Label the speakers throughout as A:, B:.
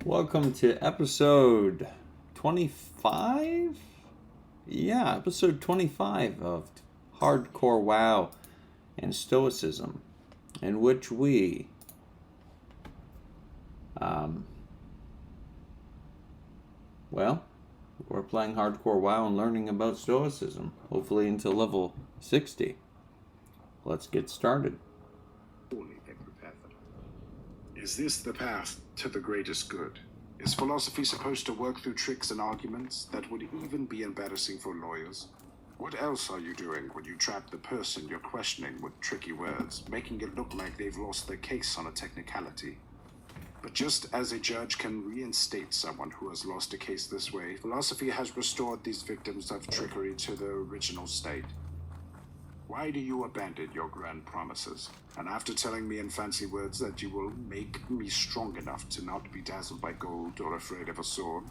A: Welcome to episode 25? Yeah, episode 25 of Hardcore WoW and Stoicism, in which we we're playing Hardcore WoW and learning about Stoicism, hopefully until level 60. Let's get started.
B: Is this the path to the greatest good? Is philosophy supposed to work through tricks and arguments that would even be embarrassing for lawyers? What else are you doing when you trap the person you're questioning with tricky words, making it look like they've lost their case on a technicality? But just as a judge can reinstate someone who has lost a case this way, philosophy has restored these victims of trickery to their original state. Why do you abandon your grand promises? And after telling me in fancy words that you will make me strong enough to not be dazzled by gold or afraid of a sword,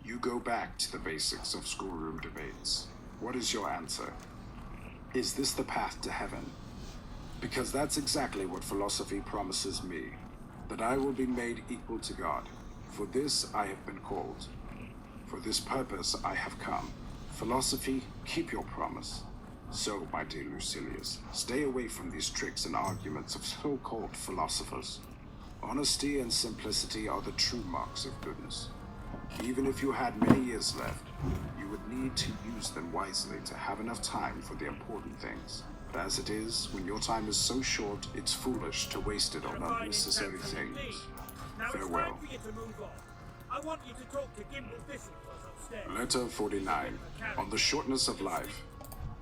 B: you go back to the basics of schoolroom debates. What is your answer? Is this the path to heaven? Because that's exactly what philosophy promises me, that I will be made equal to God. For this I have been called. For this purpose I have come. Philosophy, keep your promise. So, my dear Lucilius, stay away from these tricks and arguments of so-called philosophers. Honesty and simplicity are the true marks of goodness. Even if you had many years left, you would need to use them wisely to have enough time for the important things. But as it is, when your time is so short, it's foolish to waste it on unnecessary things. Farewell. Letter 49. On the shortness of life.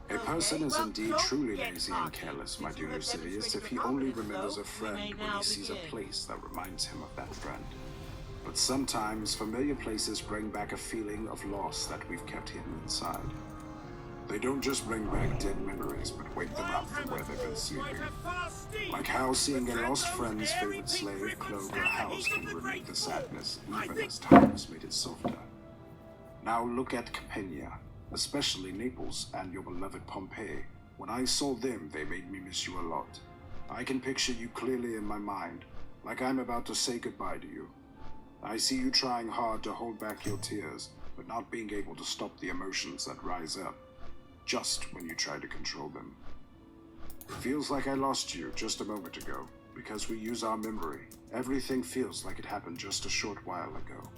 B: A person is indeed truly lazy and careless, my dear Lucilius, if he only remembers a friend when he sees a place that reminds him of that friend. But sometimes familiar places bring back a feeling of loss that we've kept hidden inside. They don't just bring back dead memories, but wake them up from where they've been sleeping. Like how seeing a lost friend's favorite slave clothe a house can remove the sadness, even as time has made it softer. Now look at Campania. Especially Naples and your beloved Pompeii. When I saw them, they made me miss you a lot. I can picture you clearly in my mind, like I'm about to say goodbye to you. I see you trying hard to hold back your tears, but not being able to stop the emotions that rise up, just when you try to control them. It feels like I lost you just a moment ago, because we use our memory. Everything feels like it happened just a short while ago.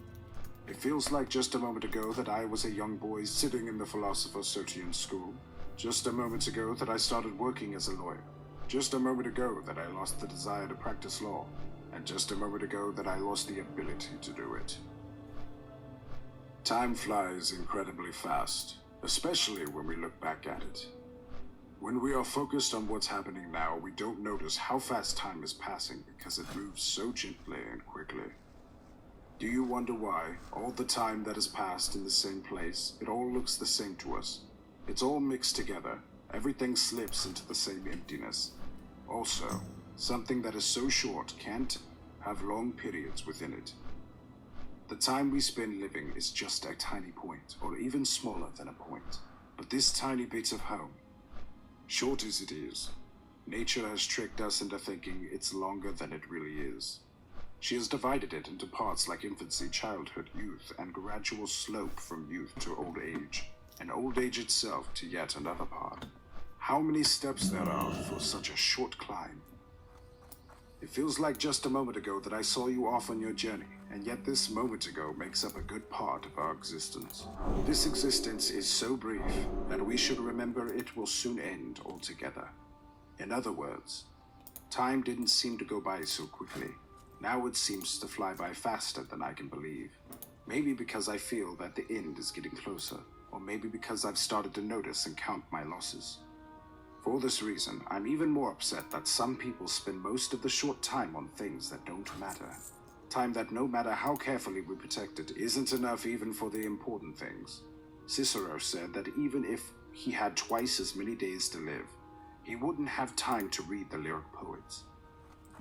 B: It feels like just a moment ago that I was a young boy sitting in the Philosopher-Sotian school. Just a moment ago that I started working as a lawyer. Just a moment ago that I lost the desire to practice law. And just a moment ago that I lost the ability to do it. Time flies incredibly fast, especially when we look back at it. When we are focused on what's happening now, we don't notice how fast time is passing because it moves so gently and quickly. Do you wonder why, all the time that has passed in the same place, it all looks the same to us? It's all mixed together. Everything slips into the same emptiness. Also, something that is so short can't have long periods within it. The time we spend living is just a tiny point, or even smaller than a point. But this tiny bit of home, short as it is, nature has tricked us into thinking it's longer than it really is. She has divided it into parts like infancy, childhood, youth, and gradual slope from youth to old age, and old age itself to yet another part. How many steps there are for such a short climb? It feels like just a moment ago that I saw you off on your journey, and yet this moment ago makes up a good part of our existence. This existence is so brief that we should remember it will soon end altogether. In other words, time didn't seem to go by so quickly. Now it seems to fly by faster than I can believe. Maybe because I feel that the end is getting closer, or maybe because I've started to notice and count my losses. For this reason, I'm even more upset that some people spend most of the short time on things that don't matter. Time that, no matter how carefully we protect it, isn't enough even for the important things. Cicero said that even if he had twice as many days to live, he wouldn't have time to read the lyric poets.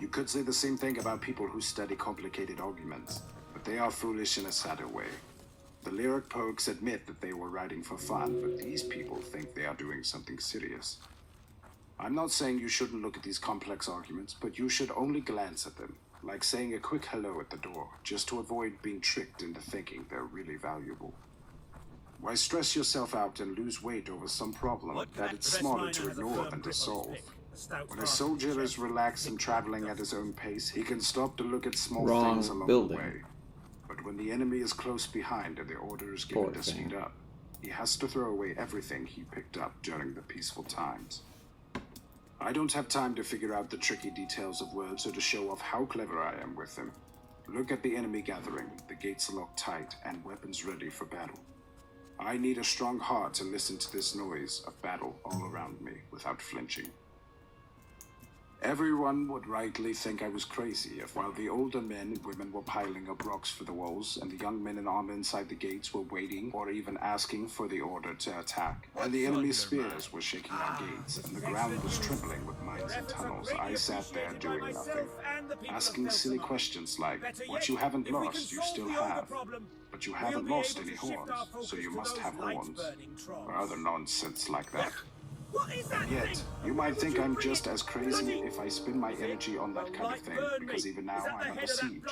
B: You could say the same thing about people who study complicated arguments, but they are foolish in a sadder way. The lyric poets admit that they were writing for fun, but these people think they are doing something serious. I'm not saying you shouldn't look at these complex arguments, but you should only glance at them. like saying a quick hello at the door, just to avoid being tricked into thinking they're really valuable. Why stress yourself out and lose weight over some problem that it's smarter to ignore than to solve? When a soldier is relaxed and traveling at his own pace, he can stop to look at small things along the way. But when the enemy is close behind and the order is given to speed up, he has to throw away everything he picked up during the peaceful times. I don't have time to figure out the tricky details of words or to show off how clever I am with them. Look at the enemy gathering, the gates locked tight, and weapons ready for battle. I need a strong heart to listen to this noise of battle all around me without flinching. Everyone would rightly think I was crazy if, while the older men and women were piling up rocks for the walls, and the young men in armor inside the gates were waiting or even asking for the order to attack, and the enemy's spears were shaking our gates, and the ground was trembling with mines and tunnels, I sat there doing nothing, asking silly questions like, what you haven't lost, you still have. But you haven't lost any horns, so you must have horns, or other nonsense like that. And yet, you might think I'm just as crazy if I spend my energy on that kind of thing, because even now I'm under siege.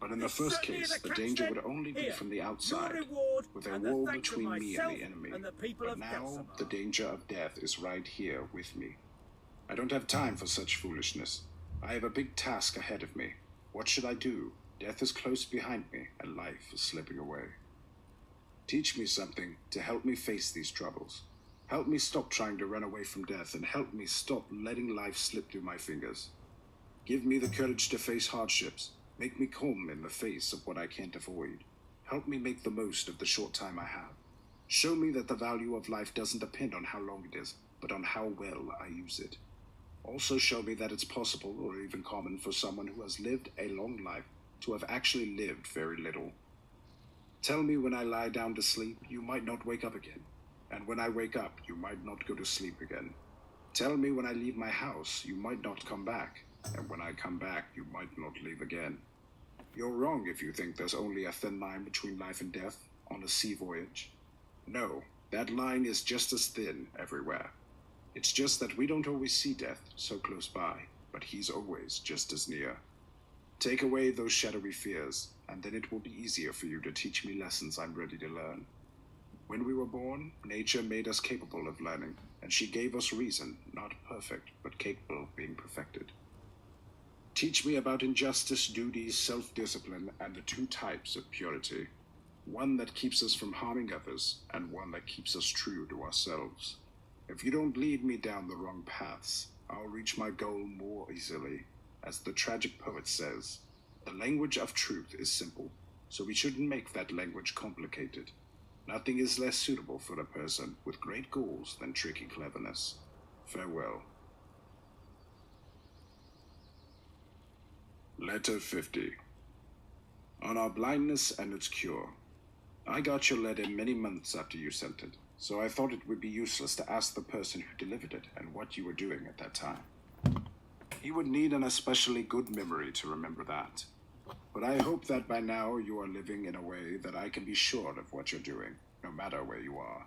B: But in the first case, the danger would only be from the outside, with a wall between me and the enemy. But now, the danger of death is right here with me. I don't have time for such foolishness. I have a big task ahead of me. What should I do? Death is close behind me, and life is slipping away. Teach me something to help me face these troubles. Help me stop trying to run away from death, and help me stop letting life slip through my fingers. Give me the courage to face hardships. Make me calm in the face of what I can't avoid. Help me make the most of the short time I have. Show me that the value of life doesn't depend on how long it is, but on how well I use it. Also show me that it's possible, or even common, for someone who has lived a long life to have actually lived very little. Tell me when I lie down to sleep, you might not wake up again. And when I wake up, you might not go to sleep again. Tell me when I leave my house, you might not come back. And when I come back, you might not leave again. You're wrong if you think there's only a thin line between life and death on a sea voyage. No, that line is just as thin everywhere. It's just that we don't always see death so close by, but he's always just as near. Take away those shadowy fears, and then it will be easier for you to teach me lessons I'm ready to learn. When we were born, nature made us capable of learning, and she gave us reason, not perfect, but capable of being perfected. Teach me about injustice, duty, self-discipline, and the two types of purity. One that keeps us from harming others, and one that keeps us true to ourselves. If you don't lead me down the wrong paths, I'll reach my goal more easily. As the tragic poet says, the language of truth is simple, so we shouldn't make that language complicated. Nothing is less suitable for a person with great goals than tricky cleverness. Farewell. Letter 50. On our blindness and its cure. I got your letter many months after you sent it, so I thought it would be useless to ask the person who delivered it and what you were doing at that time. He would need an especially good memory to remember that. But I hope that by now you are living in a way that I can be sure of what you're doing, no matter where you are.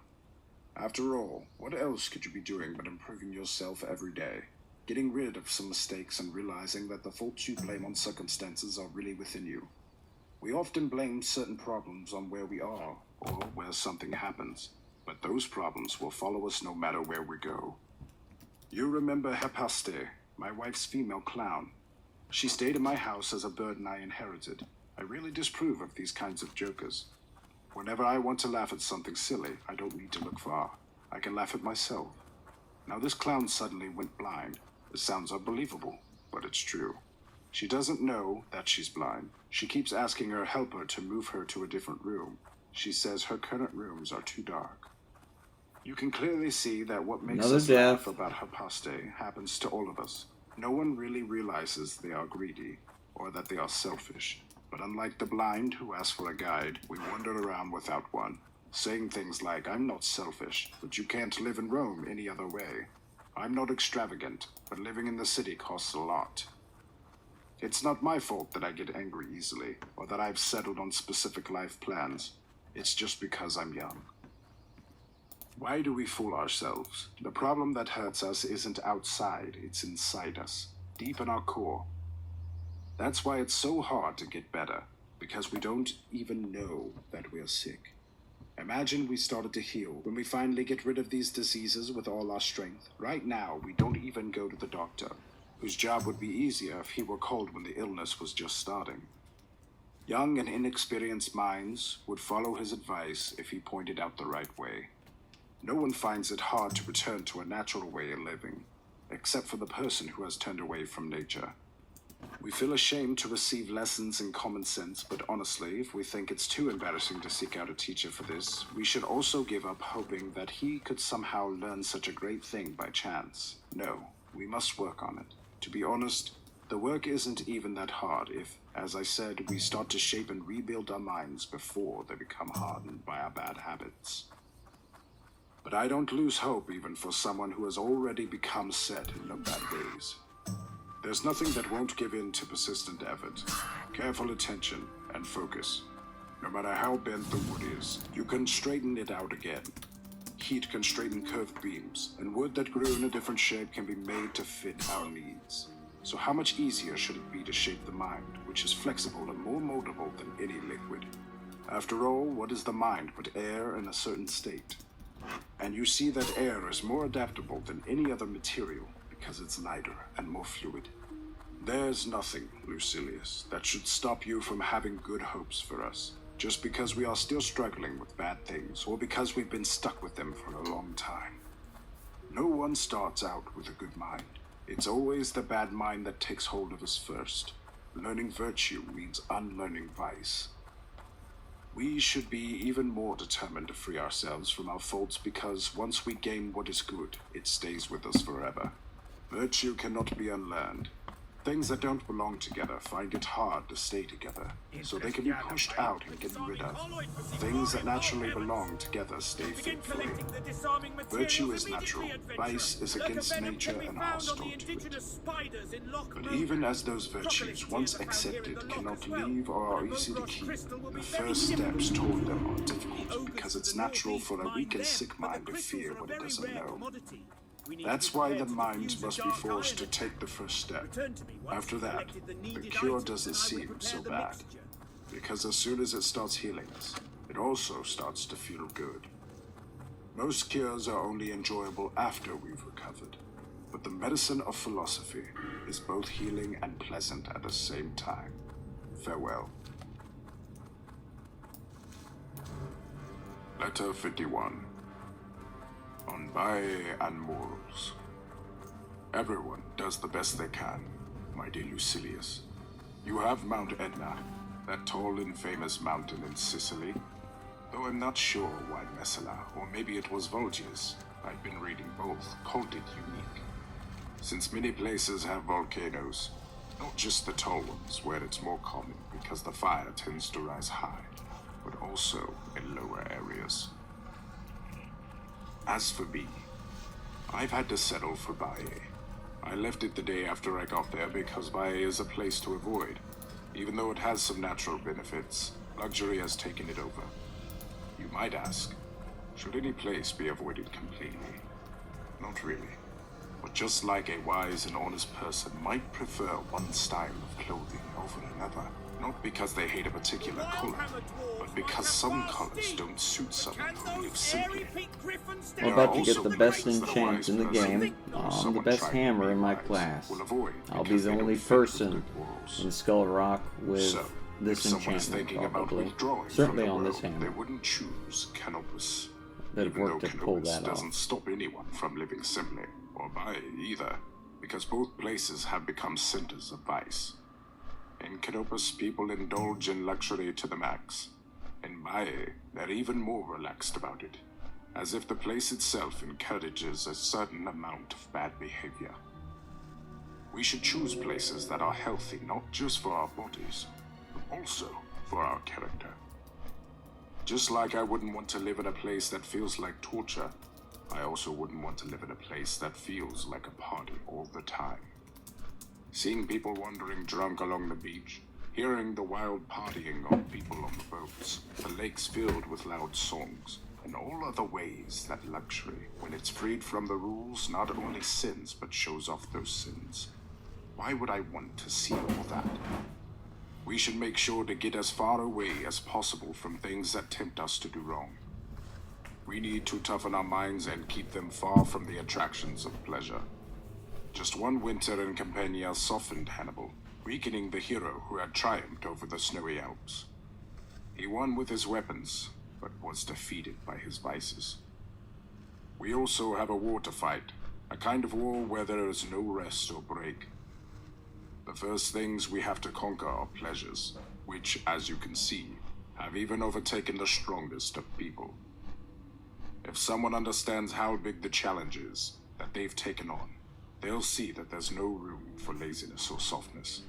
B: After all, what else could you be doing but improving yourself every day, getting rid of some mistakes and realizing that the faults you blame on circumstances are really within you? We often blame certain problems on where we are, or where something happens, but those problems will follow us no matter where we go. You remember Hepaste, my wife's female clown. She stayed in my house as a burden I inherited. I really disapprove of these kinds of jokers. Whenever I want to laugh at something silly, I don't need to look far. I can laugh at myself. Now this clown suddenly went blind. It sounds unbelievable, but it's true. She doesn't know that she's blind. She keeps asking her helper to move her to a different room. She says her current rooms are too dark. You can clearly see that what makes us laugh about Hepaste happens to all of us. No one really realizes they are greedy, or that they are selfish. But unlike the blind who ask for a guide, we wander around without one, saying things like, I'm not selfish, but you can't live in Rome any other way. I'm not extravagant, but living in the city costs a lot. It's not my fault that I get angry easily, or that I've settled on specific life plans. It's just because I'm young. Why do we fool ourselves? The problem that hurts us isn't outside, it's inside us, deep in our core. That's why it's so hard to get better, because we don't even know that we're sick. Imagine we started to heal when we finally get rid of these diseases with all our strength. Right now, we don't even go to the doctor, whose job would be easier if he were called when the illness was just starting. Young and inexperienced minds would follow his advice if he pointed out the right way. No one finds it hard to return to a natural way of living, except for the person who has turned away from nature. We feel ashamed to receive lessons in common sense, but honestly, if we think it's too embarrassing to seek out a teacher for this, we should also give up hoping that he could somehow learn such a great thing by chance. No, we must work on it. To be honest, the work isn't even that hard if, as I said, we start to shape and rebuild our minds before they become hardened by our bad habits. But I don't lose hope even for someone who has already become set in the bad ways. There's nothing that won't give in to persistent effort, careful attention, and focus. No matter how bent the wood is, you can straighten it out again. Heat can straighten curved beams, and wood that grew in a different shape can be made to fit our needs. So how much easier should it be to shape the mind, which is flexible and more moldable than any liquid? After all, what is the mind but air in a certain state? And you see that air is more adaptable than any other material because it's lighter and more fluid. There's nothing, Lucilius, that should stop you from having good hopes for us, just because we are still struggling with bad things or because we've been stuck with them for a long time. No one starts out with a good mind. It's always the bad mind that takes hold of us first. Learning virtue means unlearning vice. We should be even more determined to free ourselves from our faults because once we gain what is good, it stays with us forever. Virtue cannot be unlearned. Things that don't belong together find it hard to stay together, so they can be pushed out and getting rid of. Things that naturally belong together stay faithfully. Virtue is natural, vice is against nature and hostile to it. But even as those virtues, once accepted, cannot leave or are easy to keep, the first steps toward them are difficult because it's natural for a weak and sick mind to fear what it doesn't know. That's why the mind must be forced to take the first step. After that, the cure doesn't seem so bad, because as soon as it starts healing us, it also starts to feel good. Most cures are only enjoyable after we've recovered, but the medicine of philosophy is both healing and pleasant at the same time. Farewell. Letter 51. On Bae and morals. Everyone does the best they can, my dear Lucilius. You have Mount Etna, that tall and famous mountain in Sicily. Though I'm not sure why Messala, or maybe it was Volgius, I've been reading both, called it unique. Since many places have volcanoes, not just the tall ones where it's more common because the fire tends to rise high, but also in lower areas. As for me, I've had to settle for Bae. I left it the day after I got there because Bae is a place to avoid. Even though it has some natural benefits, luxury has taken it over. You might ask, should any place be avoided completely? Not really. But just like a wise and honest person might prefer one style of clothing over another, not because they hate a particular color, but because some colors don't suit someone who lives simply.
A: I'm about to get the best enchant in the game. I'm the best hammer in my class. I'll be the only person in Skull Rock with this enchantment, probably. Certainly on this hammer.
B: They wouldn't choose Canopus.
A: That have worked to pull that
B: doesn't
A: off.
B: stop anyone from living simply, or Bae either, because both places have become centers of vice. In Canopus, people indulge in luxury to the max. In Bae, they're even more relaxed about it, as if the place itself encourages a certain amount of bad behavior. We should choose places that are healthy not just for our bodies, but also for our character. Just like I wouldn't want to live in a place that feels like torture, I also wouldn't want to live in a place that feels like a party all the time. Seeing people wandering drunk along the beach, hearing the wild partying of people on the boats, the lakes filled with loud songs, and all other ways that luxury, when it's freed from the rules, not only sins but shows off those sins. Why would I want to see all that? We should make sure to get as far away as possible from things that tempt us to do wrong. We need to toughen our minds and keep them far from the attractions of pleasure. Just one winter in Campania softened Hannibal, weakening the hero who had triumphed over the snowy Alps. He won with his weapons, but was defeated by his vices. We also have a war to fight, a kind of war where there is no rest or break. The first things we have to conquer are pleasures, which, as you can see, have even overtaken the strongest of people. If someone understands how big the challenge is that they've taken on, they'll see that there's no room for laziness or softness.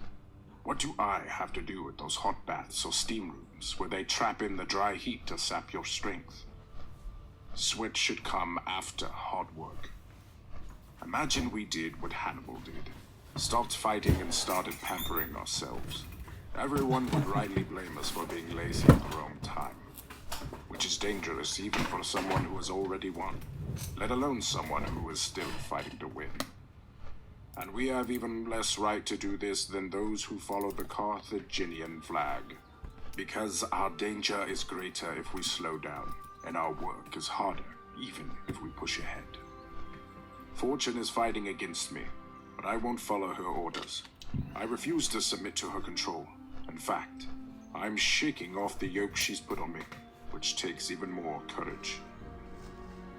B: What do I have to do with those hot baths or steam rooms where they trap in the dry heat to sap your strength? Sweat should come after hard work. Imagine we did what Hannibal did. Stopped fighting and started pampering ourselves. Everyone would rightly blame us for being lazy at the wrong time, which is dangerous even for someone who has already won, let alone someone who is still fighting to win. And we have even less right to do this than those who follow the Carthaginian flag, because our danger is greater if we slow down, and our work is harder even if we push ahead. Fortune is fighting against me, but I won't follow her orders. I refuse to submit to her control. In fact, I'm shaking off the yoke she's put on me, which takes even more courage.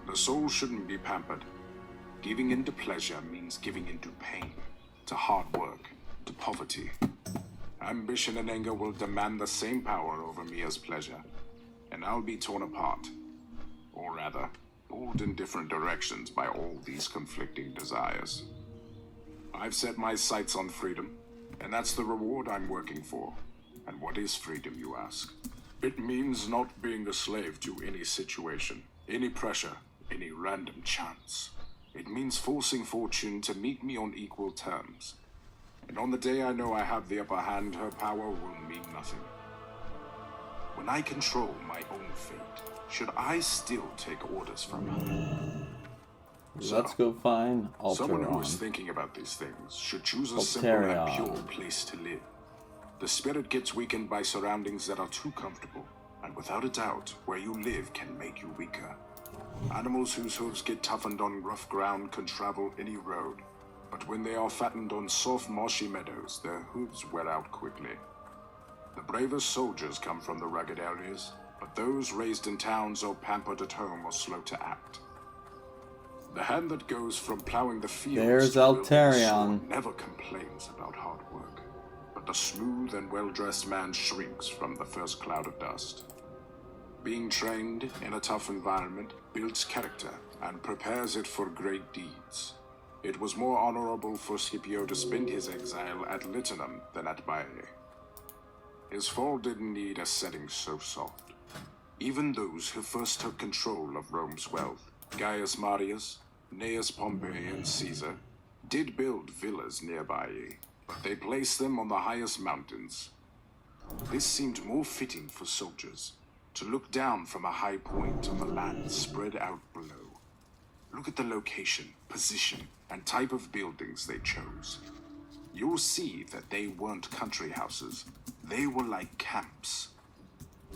B: The soul shouldn't be pampered. Giving in to pleasure means giving in to pain, to hard work, to poverty. Ambition and anger will demand the same power over me as pleasure, and I'll be torn apart. Or rather, pulled in different directions by all these conflicting desires. I've set my sights on freedom, and that's the reward I'm working for. And what is freedom, you ask? It means not being a slave to any situation, any pressure, any random chance. It means forcing fortune to meet me on equal terms. And on the day I know I have the upper hand, her power will mean nothing. When I control my own fate, should I still take orders from her?
A: Let's go find Altarion.
B: Someone who is thinking about these things should choose a simple and pure place to live. The spirit gets weakened by surroundings that are too comfortable, and without a doubt, where you live can make you weaker. Animals whose hooves get toughened on rough ground can travel any road, but when they are fattened on soft, marshy meadows, their hooves wear out quickly. The bravest soldiers come from the rugged areas, but those raised in towns or pampered at home are slow to act. The hand that goes from plowing the fields
A: There's
B: to wielding the
A: Altarion.
B: sword never complains about hard work, but the smooth and well-dressed man shrinks from the first cloud of dust. Being trained in a tough environment builds character and prepares it for great deeds. It was more honorable for Scipio to spend his exile at Liternum than at Baiae. His fall didn't need a setting so soft. Even those who first took control of Rome's wealth, Gaius Marius, Gnaeus Pompey, and Caesar, did build villas nearby, but they placed them on the highest mountains. This seemed more fitting for soldiers, to look down from a high point on the land spread out below. Look at the location, position, and type of buildings they chose. You'll see that they weren't country houses. They were like camps.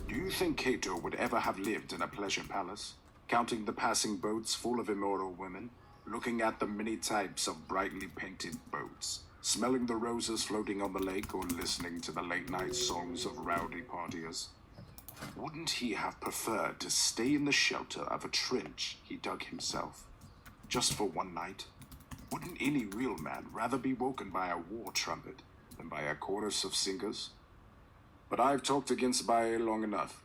B: Do you think Cato would ever have lived in a pleasure palace, counting the passing boats full of immoral women, looking at the many types of brightly painted boats, smelling the roses floating on the lake, or listening to the late-night songs of rowdy partiers? Wouldn't he have preferred to stay in the shelter of a trench he dug himself, just for one night? Wouldn't any real man rather be woken by a war trumpet than by a chorus of singers? But I've talked against Baiae long enough,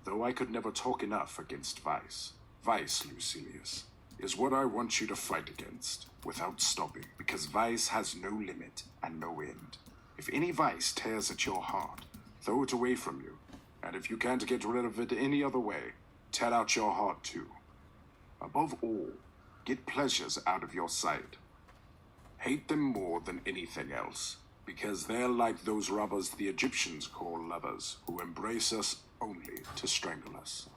B: though I could never talk enough against vice. Vice, Lucilius, is what I want you to fight against, without stopping, because vice has no limit and no end. If any vice tears at your heart, throw it away from you, and if you can't get rid of it any other way, tear out your heart too. Above all, get pleasures out of your sight. Hate them more than anything else, because they're like those robbers the Egyptians call lovers, who embrace us only to strangle us.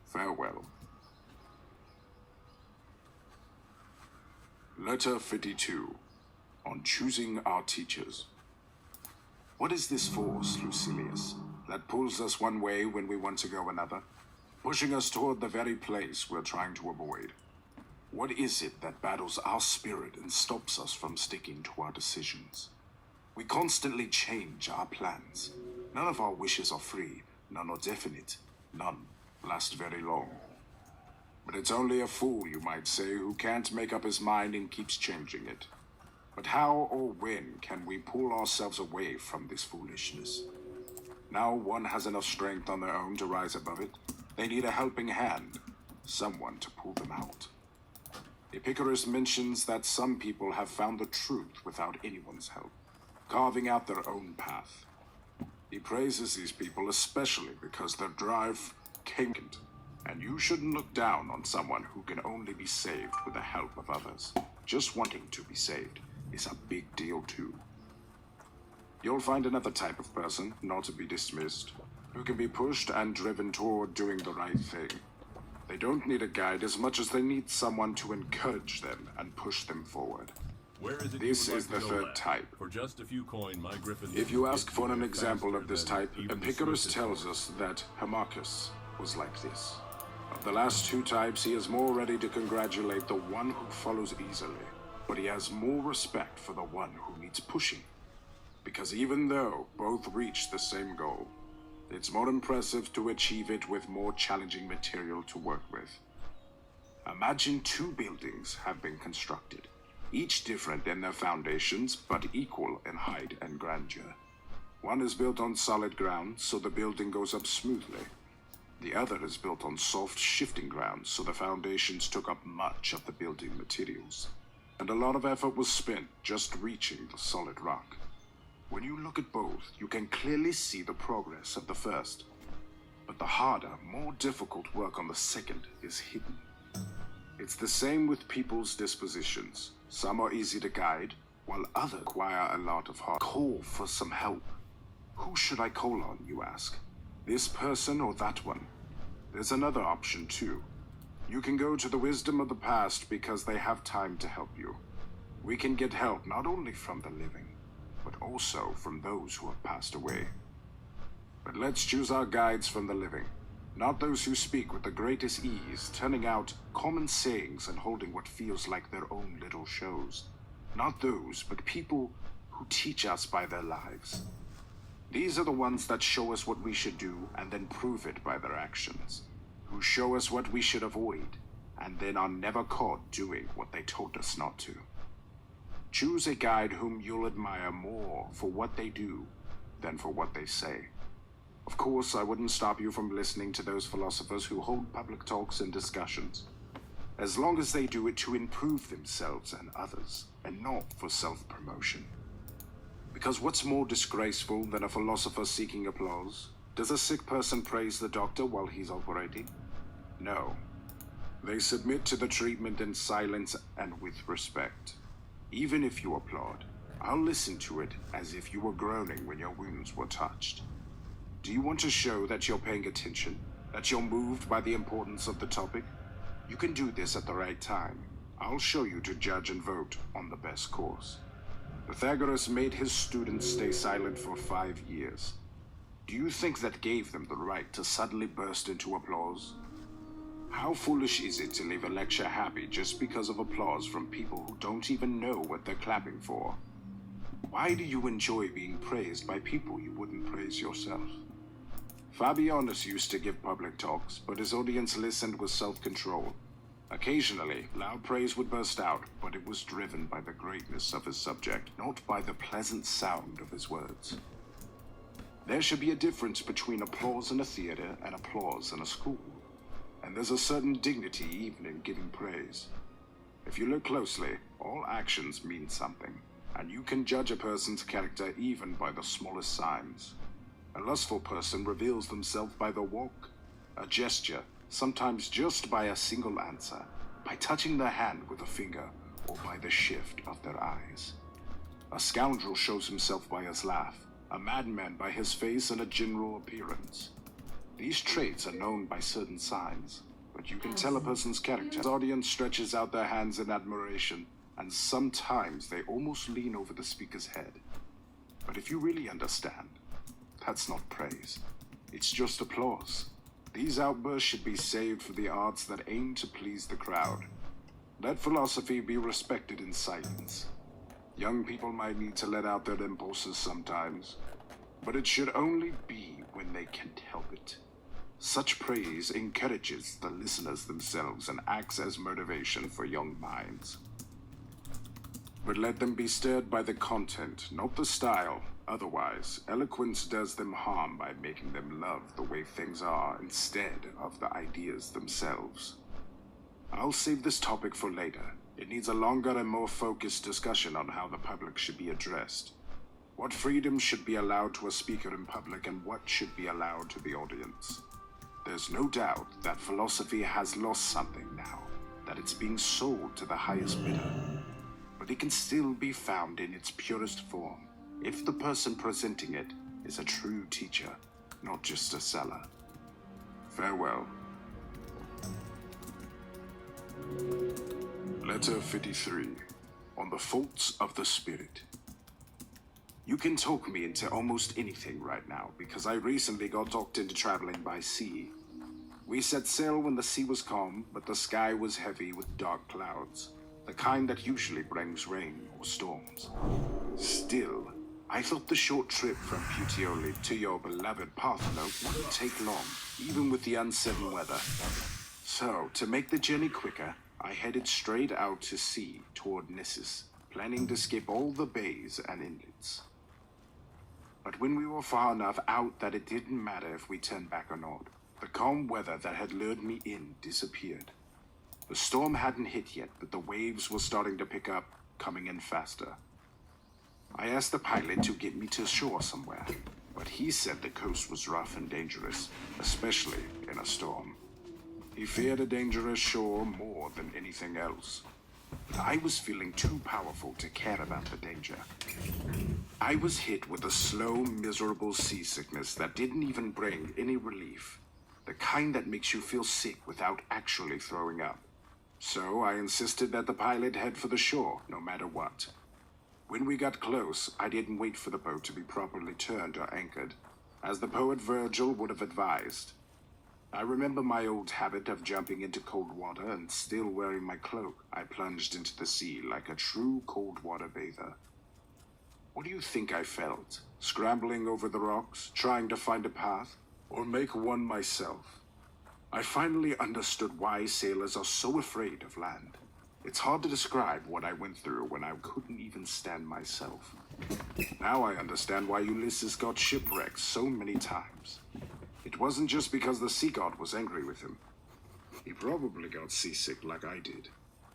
B: Farewell. Letter 52. on choosing our teachers. What is this force, Lucilius, that pulls us one way when we want to go another, pushing us toward the very place we're trying to avoid? What is it that battles our spirit and stops us from sticking to our decisions? We constantly change our plans. None of our wishes are free, none are definite, none last very long. But it's only a fool, you might say, who can't make up his mind and keeps changing it. But how or when can we pull ourselves away from this foolishness? Now one has enough strength on their own to rise above it. They need a helping hand, someone to pull them out. Epicurus mentions that some people have found the truth without anyone's help, carving out their own path. He praises these people especially because their drive came, and you shouldn't look down on someone who can only be saved with the help of others. Just wanting to be saved is a big deal too. You'll find another type of person, not to be dismissed, who can be pushed and driven toward doing the right thing. They don't need a guide as much as they need someone to encourage them and push them forward. This is the third type.
C: For just a few coin, my griffin.
B: If you ask for an example of this type, Epicurus tells us that Hermachus was like this. Of the last two types, he is more ready to congratulate the one who follows easily, but he has more respect for the one who needs pushing. Because even though both reach the same goal, it's more impressive to achieve it with more challenging material to work with. Imagine two buildings have been constructed, each different in their foundations, but equal in height and grandeur. One is built on solid ground, so the building goes up smoothly. The other is built on soft, shifting ground, so the foundations took up much of the building materials. And a lot of effort was spent just reaching the solid rock. When you look at both, you can clearly see the progress of the first. But the harder, more difficult work on the second is hidden. It's the same with people's dispositions. Some are easy to guide, while others require a lot of hard. Call for some help. Who should I call on, you ask? This person or that one? There's another option too. You can go to the wisdom of the past because they have time to help you. We can get help not only from the living, but also from those who have passed away. But let's choose our guides from the living, not those who speak with the greatest ease, turning out common sayings and holding what feels like their own little shows. Not those, but people who teach us by their lives. These are the ones that show us what we should do and then prove it by their actions, who show us what we should avoid and then are never caught doing what they told us not to. Choose a guide whom you'll admire more for what they do than for what they say. Of course, I wouldn't stop you from listening to those philosophers who hold public talks and discussions, as long as they do it to improve themselves and others, and not for self-promotion. Because what's more disgraceful than a philosopher seeking applause? Does a sick person praise the doctor while he's operating? No. They submit to the treatment in silence and with respect. Even if you applaud, I'll listen to it as if you were groaning when your wounds were touched. Do you want to show that you're paying attention, that you're moved by the importance of the topic? You can do this at the right time. I'll show you to judge and vote on the best course. Pythagoras made his students stay silent for 5 years. Do you think that gave them the right to suddenly burst into applause? How foolish is it to leave a lecture happy just because of applause from people who don't even know what they're clapping for? Why do you enjoy being praised by people you wouldn't praise yourself? Fabianus used to give public talks, but his audience listened with self-control. Occasionally, loud praise would burst out, but it was driven by the greatness of his subject, not by the pleasant sound of his words. There should be a difference between applause in a theater and applause in a school. And there's a certain dignity even in giving praise. If you look closely, all actions mean something, and you can judge a person's character even by the smallest signs. A lustful person reveals themselves by the walk, a gesture, sometimes just by a single answer, by touching their hand with a finger, or by the shift of their eyes. A scoundrel shows himself by his laugh, a madman by his face and a general appearance. These traits are known by certain signs, but you can tell a person's character. His audience stretches out their hands in admiration, and sometimes they almost lean over the speaker's head. But if you really understand, that's not praise. It's just applause. These outbursts should be saved for the arts that aim to please the crowd. Let philosophy be respected in silence. Young people might need to let out their impulses sometimes, but it should only be when they can't help it. Such praise encourages the listeners themselves and acts as motivation for young minds. But let them be stirred by the content, not the style. Otherwise, eloquence does them harm by making them love the way things are instead of the ideas themselves. I'll save this topic for later. It needs a longer and more focused discussion on how the public should be addressed. What freedom should be allowed to a speaker in public and what should be allowed to the audience. There's no doubt that philosophy has lost something now, that it's being sold to the highest bidder. But it can still be found in its purest form, if the person presenting it is a true teacher, not just a seller. Farewell. Letter 53. On the faults of the spirit. You can talk me into almost anything right now, because I recently got talked into traveling by sea. We set sail when the sea was calm, but the sky was heavy with dark clouds, the kind that usually brings rain or storms. Still, I thought the short trip from Puteoli to your beloved Parthenon wouldn't take long, even with the uncertain weather. So, to make the journey quicker, I headed straight out to sea toward Nissus, planning to skip all the bays and inlets. But when we were far enough out that it didn't matter if we turned back or not, the calm weather that had lured me in disappeared. The storm hadn't hit yet, but the waves were starting to pick up, coming in faster. I asked the pilot to get me to shore somewhere, but he said the coast was rough and dangerous, especially in a storm. He feared a dangerous shore more than anything else. But I was feeling too powerful to care about the danger. I was hit with a slow, miserable seasickness that didn't even bring any relief. The kind that makes you feel sick without actually throwing up. So I insisted that the pilot head for the shore, no matter what. When we got close, I didn't wait for the boat to be properly turned or anchored, as the poet Virgil would have advised. I remember my old habit of jumping into cold water and still wearing my cloak. I plunged into the sea like a true cold water bather. What do you think I felt? Scrambling over the rocks, trying to find a path, or make one myself? I finally understood why sailors are so afraid of land. It's hard to describe what I went through when I couldn't even stand myself. Now I understand why Ulysses got shipwrecked so many times. It wasn't just because the sea god was angry with him. He probably got seasick like I did.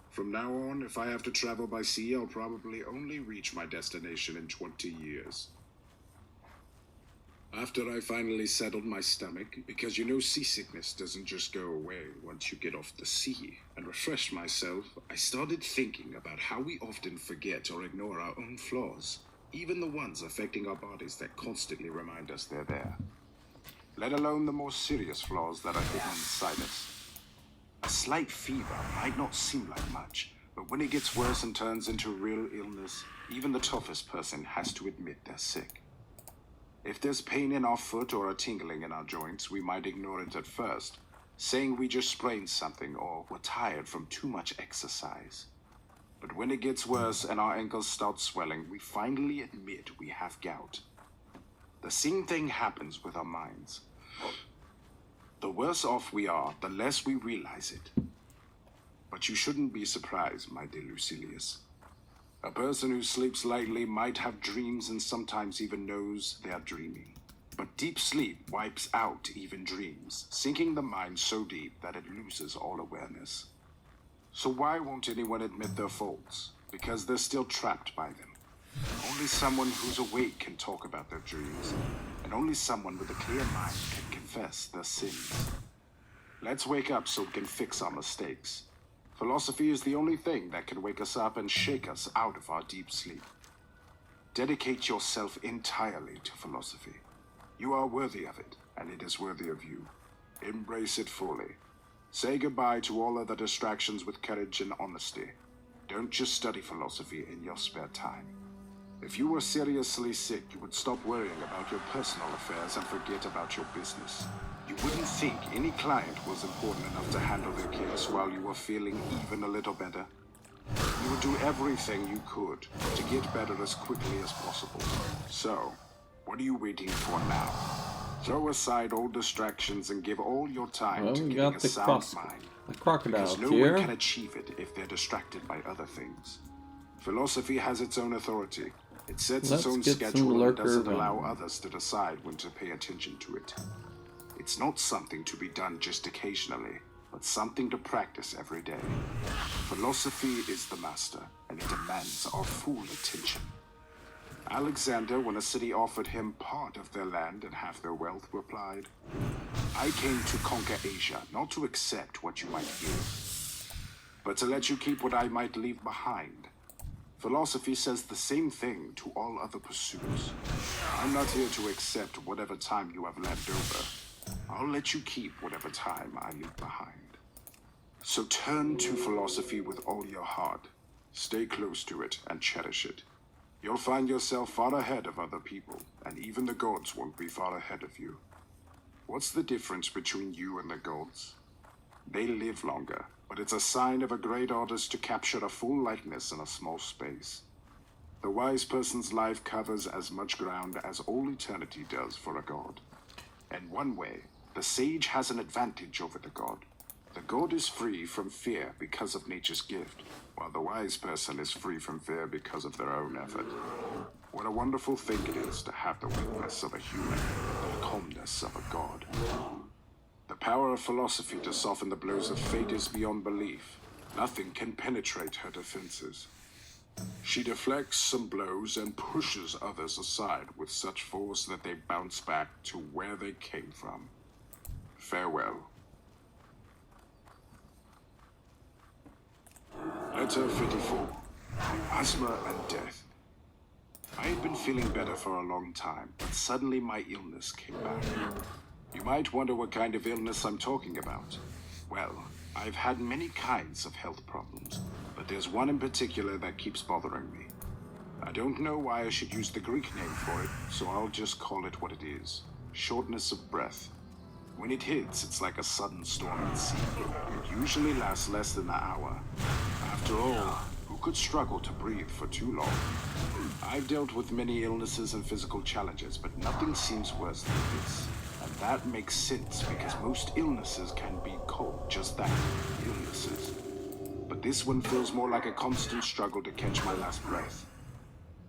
B: From now on, if I have to travel by sea, I'll probably only reach my destination in 20 years. After I finally settled my stomach, because you know seasickness doesn't just go away once you get off the sea, and refreshed myself, I started thinking about how we often forget or ignore our own flaws, even the ones affecting our bodies that constantly remind us they're there. Let alone the more serious flaws that are hidden inside us. A slight fever might not seem like much, but when it gets worse and turns into real illness, even the toughest person has to admit they're sick. If there's pain in our foot or a tingling in our joints, we might ignore it at first, saying we just sprained something or we're tired from too much exercise. But when it gets worse and our ankles start swelling, we finally admit we have gout. The same thing happens with our minds. The worse off we are, the less we realize it. But you shouldn't be surprised, my dear Lucilius. A person who sleeps lightly might have dreams and sometimes even knows they are dreaming. But deep sleep wipes out even dreams, sinking the mind so deep that it loses all awareness. So why won't anyone admit their faults? Because they're still trapped by them. Only someone who's awake can talk about their dreams, and only someone with a clear mind can confess their sins. Let's wake up so we can fix our mistakes. Philosophy is the only thing that can wake us up and shake us out of our deep sleep. Dedicate yourself entirely to philosophy. You are worthy of it, and it is worthy of you. Embrace it fully. Say goodbye to all other distractions with courage and honesty. don't just study philosophy in your spare time. If you were seriously sick, you would stop worrying about your personal affairs and forget about your business. You wouldn't think any client was important enough to handle their case while you were feeling even a little better. You would do everything you could to get better as quickly as possible. So, what are you waiting for now? Throw aside all distractions and give all your time to getting a sound mind.
A: The crocodile
B: Because no
A: here.
B: one can achieve it if they're distracted by other things. Philosophy has its own authority. It sets its own schedule and doesn't allow others to decide when to pay attention to it. It's not something to be done just occasionally, but something to practice every day. Philosophy is the master, and it demands our full attention. Alexander, when a city offered him part of their land and half their wealth, replied, "I came to conquer Asia, not to accept what you might give, but to let you keep what I might leave behind." Philosophy says the same thing to all other pursuits. I'm not here to accept whatever time you have left over. I'll let you keep whatever time I leave behind. So turn to philosophy with all your heart. Stay close to it and cherish it. You'll find yourself far ahead of other people, and even the gods won't be far ahead of you. What's the difference between you and the gods? They live longer, but it's a sign of a great artist to capture a full likeness in a small space. The wise person's life covers as much ground as all eternity does for a god. In one way, the sage has an advantage over the god. The god is free from fear because of nature's gift, while the wise person is free from fear because of their own effort. What a wonderful thing it is to have the weakness of a human, the calmness of a god. The power of philosophy to soften the blows of fate is beyond belief. Nothing can penetrate her defenses. She deflects some blows and pushes others aside with such force that they bounce back to where they came from. Farewell. Letter 54. Asthma and Death. I had been feeling better for a long time, but suddenly my illness came back. You might wonder what kind of illness I'm talking about. Well, I've had many kinds of health problems, but there's one in particular that keeps bothering me. I don't know why I should use the Greek name for it, so I'll just call it what it is. Shortness of breath. When it hits, it's like a sudden storm at sea. It usually lasts less than an hour. After all, who could struggle to breathe for too long? I've dealt with many illnesses and physical challenges, but nothing seems worse than this. And that makes sense because most illnesses can be called just that, illnesses. But this one feels more like a constant struggle to catch my last breath.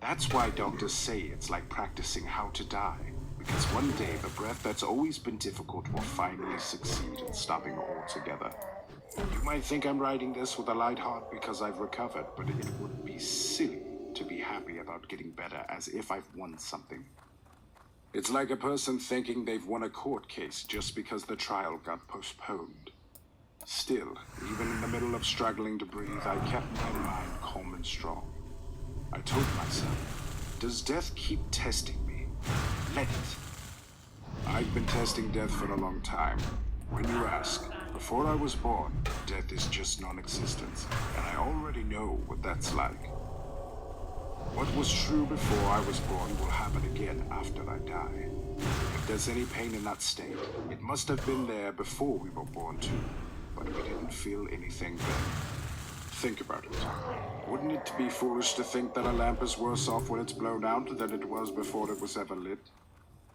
B: That's why doctors say it's like practicing how to die, because one day the breath that's always been difficult will finally succeed in stopping altogether. You might think I'm writing this with a light heart because I've recovered, but it would be silly to be happy about getting better as if I've won something. It's like a person thinking they've won a court case just because the trial got postponed. Still, even in the middle of struggling to breathe, I kept my mind calm and strong. I told myself, does death keep testing me? Let it. I've been testing death for a long time. When you ask, before I was born, death is just non-existence, and I already know what that's like. What was true before I was born will happen again after I die. If there's any pain in that state, it must have been there before we were born too, but we didn't feel anything then. Think about it. Wouldn't it be foolish to think that a lamp is worse off when it's blown out than it was before it was ever lit?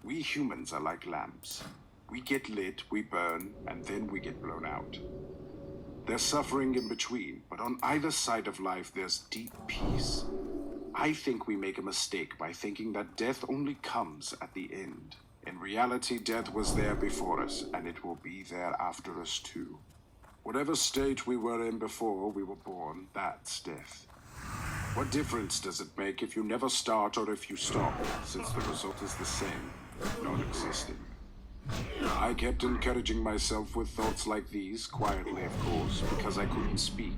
B: We humans are like lamps. We get lit, we burn, and then we get blown out. There's suffering in between, but on either side of life there's deep peace. I think we make a mistake by thinking that death only comes at the end. In reality, death was there before us, and it will be there after us too. Whatever state we were in before we were born, that's death. What difference does it make if you never start or if you stop, since the result is the same, non-existing? I kept encouraging myself with thoughts like these, quietly of course, because I couldn't speak.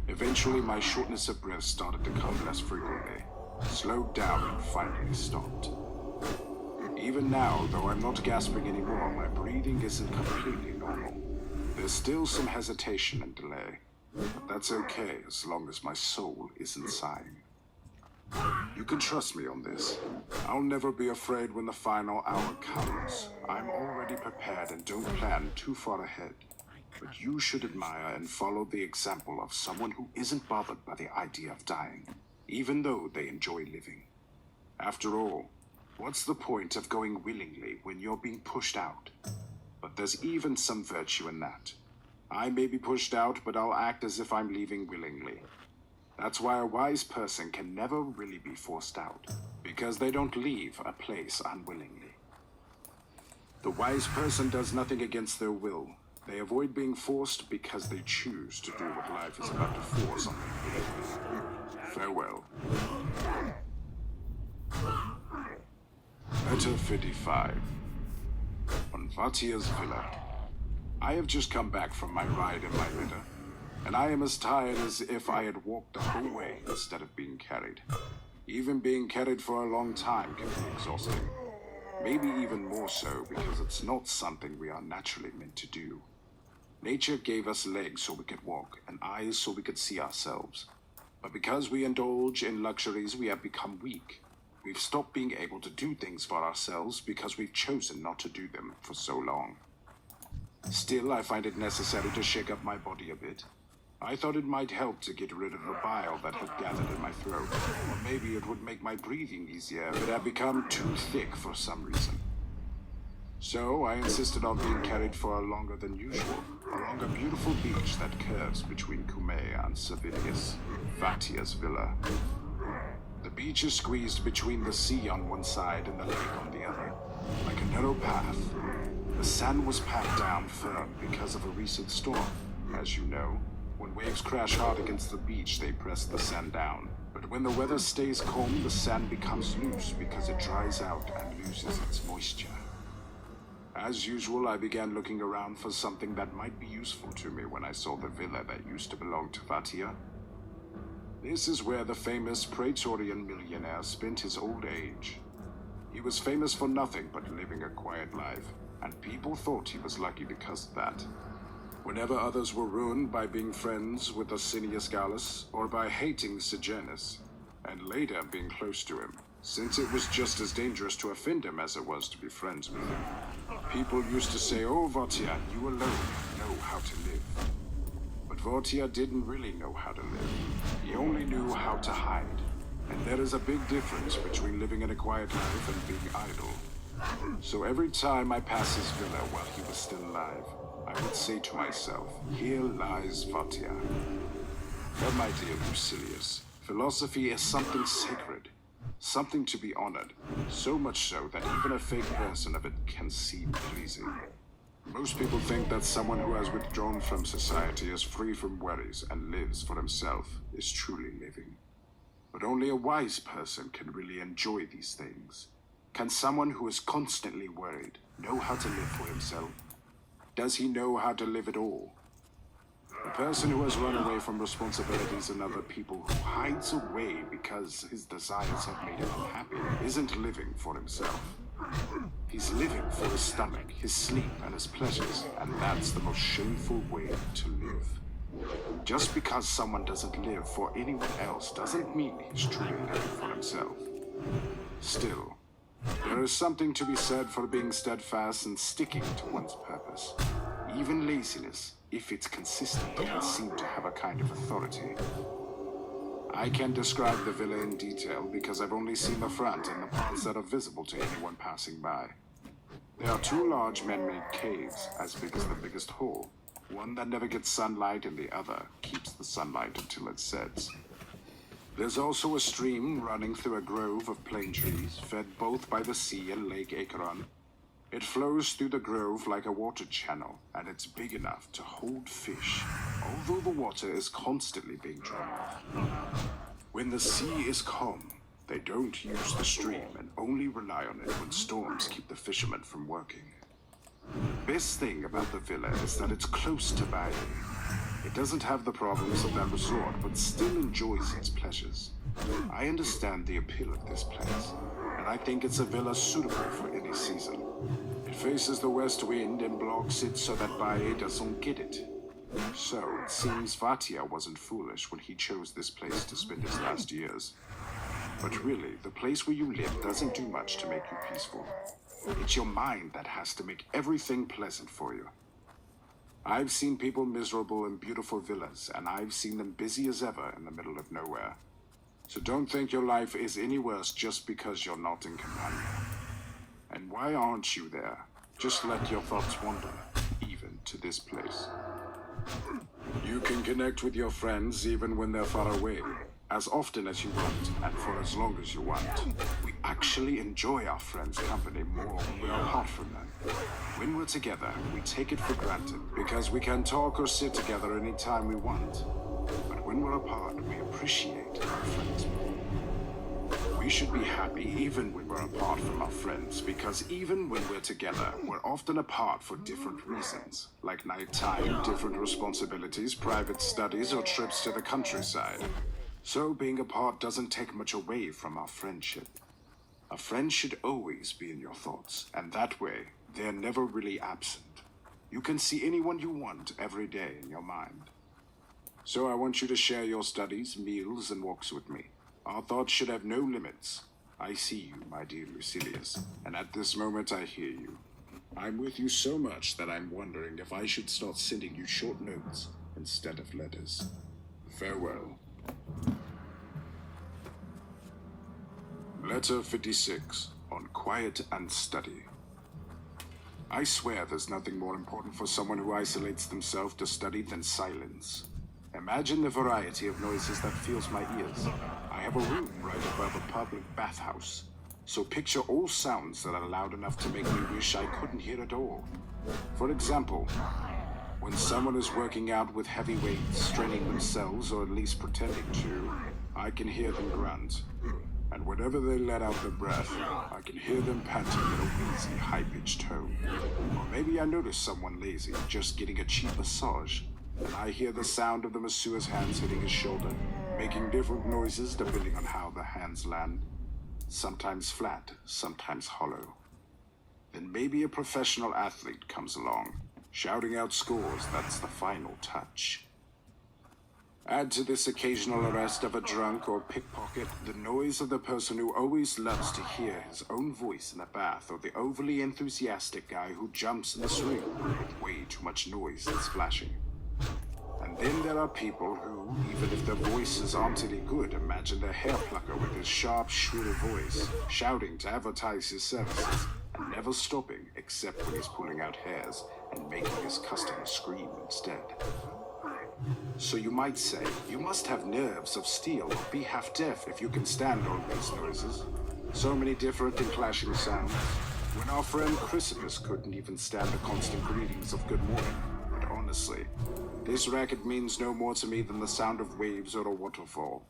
B: Eventually, my shortness of breath started to come less frequently, slowed down and finally stopped. Even now, though I'm not gasping anymore, my breathing isn't completely normal. There's still some hesitation and delay. But that's okay as long as my soul isn't sighing. You can trust me on this. I'll never be afraid when the final hour comes. I'm already prepared and don't plan too far ahead. But you should admire and follow the example of someone who isn't bothered by the idea of dying, even though they enjoy living. After all, what's the point of going willingly when you're being pushed out? But there's even some virtue in that. I may be pushed out, but I'll act as if I'm leaving willingly. That's why a wise person can never really be forced out, because they don't leave a place unwillingly. The wise person does nothing against their will. They avoid being forced because they choose to do what life is about to force on them. Farewell. Letter 55. On Vatia's villa. I have just come back from my ride in my litter, and I am as tired as if I had walked the whole way instead of being carried. Even being carried for a long time can be exhausting. Maybe even more so because it's not something we are naturally meant to do. Nature gave us legs so we could walk, and eyes so we could see ourselves. But because we indulge in luxuries, we have become weak. We've stopped being able to do things for ourselves because we've chosen not to do them for so long. Still, I find it necessary to shake up my body a bit. I thought it might help to get rid of the bile that had gathered in my throat, or maybe it would make my breathing easier, but it had become too thick for some reason. So I insisted on being carried for longer than usual, along a beautiful beach that curves between Cumae and Servilius, Vatia's villa. The beach is squeezed between the sea on one side and the lake on the other, like a narrow path. The sand was packed down firm because of a recent storm. As you know, when waves crash hard against the beach, they press the sand down. But when the weather stays calm, the sand becomes loose because it dries out and loses its moisture. As usual, I began looking around for something that might be useful to me when I saw the villa that used to belong to Vatia. This is where the famous Praetorian millionaire spent his old age. He was famous for nothing but living a quiet life, and people thought he was lucky because of that. Whenever others were ruined by being friends with Asinius Gallus, or by hating Sejanus, and later being close to him, since it was just as dangerous to offend him as it was to be friends with him. People used to say, "Oh, Vatia, you alone know how to live." But Vatia didn't really know how to live. He only knew how to hide. And there is a big difference between living in a quiet life and being idle. So every time I passed his villa while he was still alive, I would say to myself, "Here lies Vatia." But my dear Lucilius, philosophy is something sacred. Something to be honored, so much so that even a fake person of it can seem pleasing. Most people think that someone who has withdrawn from society is free from worries and lives for himself is truly living. But only a wise person can really enjoy these things. Can someone who is constantly worried know how to live for himself? Does he know how to live at all? A person who has run away from responsibilities and other people, who hides away because his desires have made him unhappy, isn't living for himself. He's living for his stomach, his sleep, and his pleasures, and that's the most shameful way to live. Just because someone doesn't live for anyone else doesn't mean he's truly living for himself. Still, there is something to be said for being steadfast and sticking to one's purpose. Even laziness, if it's consistent, can seem to have a kind of authority. I can't describe the villa in detail because I've only seen the front and the parts that are visible to anyone passing by. There are two large man-made caves, as big as the biggest hall. One that never gets sunlight and the other keeps the sunlight until it sets. There's also a stream running through a grove of plane trees, fed both by the sea and Lake Acheron. It flows through the grove like a water channel, and it's big enough to hold fish, although the water is constantly being drawn off. When the sea is calm, they don't use the stream and only rely on it when storms keep the fishermen from working. The best thing about the villa is that it's close to Bali. It doesn't have the problems of that resort, but still enjoys its pleasures. I understand the appeal of this place, and I think it's a villa suitable for any season. It faces the west wind and blocks it so that Bae doesn't get it. So, it seems Vatia wasn't foolish when he chose this place to spend his last years. But really, the place where you live doesn't do much to make you peaceful. It's your mind that has to make everything pleasant for you. I've seen people miserable in beautiful villas, and I've seen them busy as ever in the middle of nowhere. So don't think your life is any worse just because you're not in company. And why aren't you there? Just let your thoughts wander, even to this place. You can connect with your friends even when they're far away, as often as you want, and for as long as you want. We actually enjoy our friends' company more when we're apart from them. When we're together, we take it for granted, because we can talk or sit together anytime we want. But when we're apart, we appreciate our friends more. We should be happy even when we're apart from our friends, because even when we're together, we're often apart for different reasons, like nighttime, different responsibilities, private studies, or trips to the countryside. So being apart doesn't take much away from our friendship. A friend should always be in your thoughts, and that way, they're never really absent. You can see anyone you want every day in your mind. So I want you to share your studies, meals, and walks with me. Our thoughts should have no limits. I see you, my dear Lucilius, and at this moment I hear you. I'm with you so much that I'm wondering if I should start sending you short notes instead of letters. Farewell. Letter 56, on quiet and study. I swear there's nothing more important for someone who isolates themselves to study than silence. Imagine the variety of noises that fills my ears. I have a room right above a public bathhouse, so picture all sounds that are loud enough to make me wish I couldn't hear at all. For example, when someone is working out with heavy weights, straining themselves, or at least pretending to, I can hear them grunt. And whenever they let out their breath, I can hear them panting in a wheezy, high-pitched tone. Or maybe I notice someone lazy, just getting a cheap massage, and I hear the sound of the masseur's hands hitting his shoulder, making different noises depending on how the hands land. Sometimes flat, sometimes hollow. Then maybe a professional athlete comes along, shouting out scores. That's the final touch. Add to this occasional arrest of a drunk or pickpocket the noise of the person who always loves to hear his own voice in a bath, or the overly enthusiastic guy who jumps in the swing with way too much noise and splashing. And then there are people who, even if their voices aren't any good, imagine their hair plucker with his sharp, shrill voice, shouting to advertise his services, and never stopping except when he's pulling out hairs and making his customers scream instead. So you might say, you must have nerves of steel or be half deaf if you can stand all these noises. So many different and clashing sounds, when our friend Chrysippus couldn't even stand the constant greetings of good morning. But honestly, this racket means no more to me than the sound of waves or a waterfall.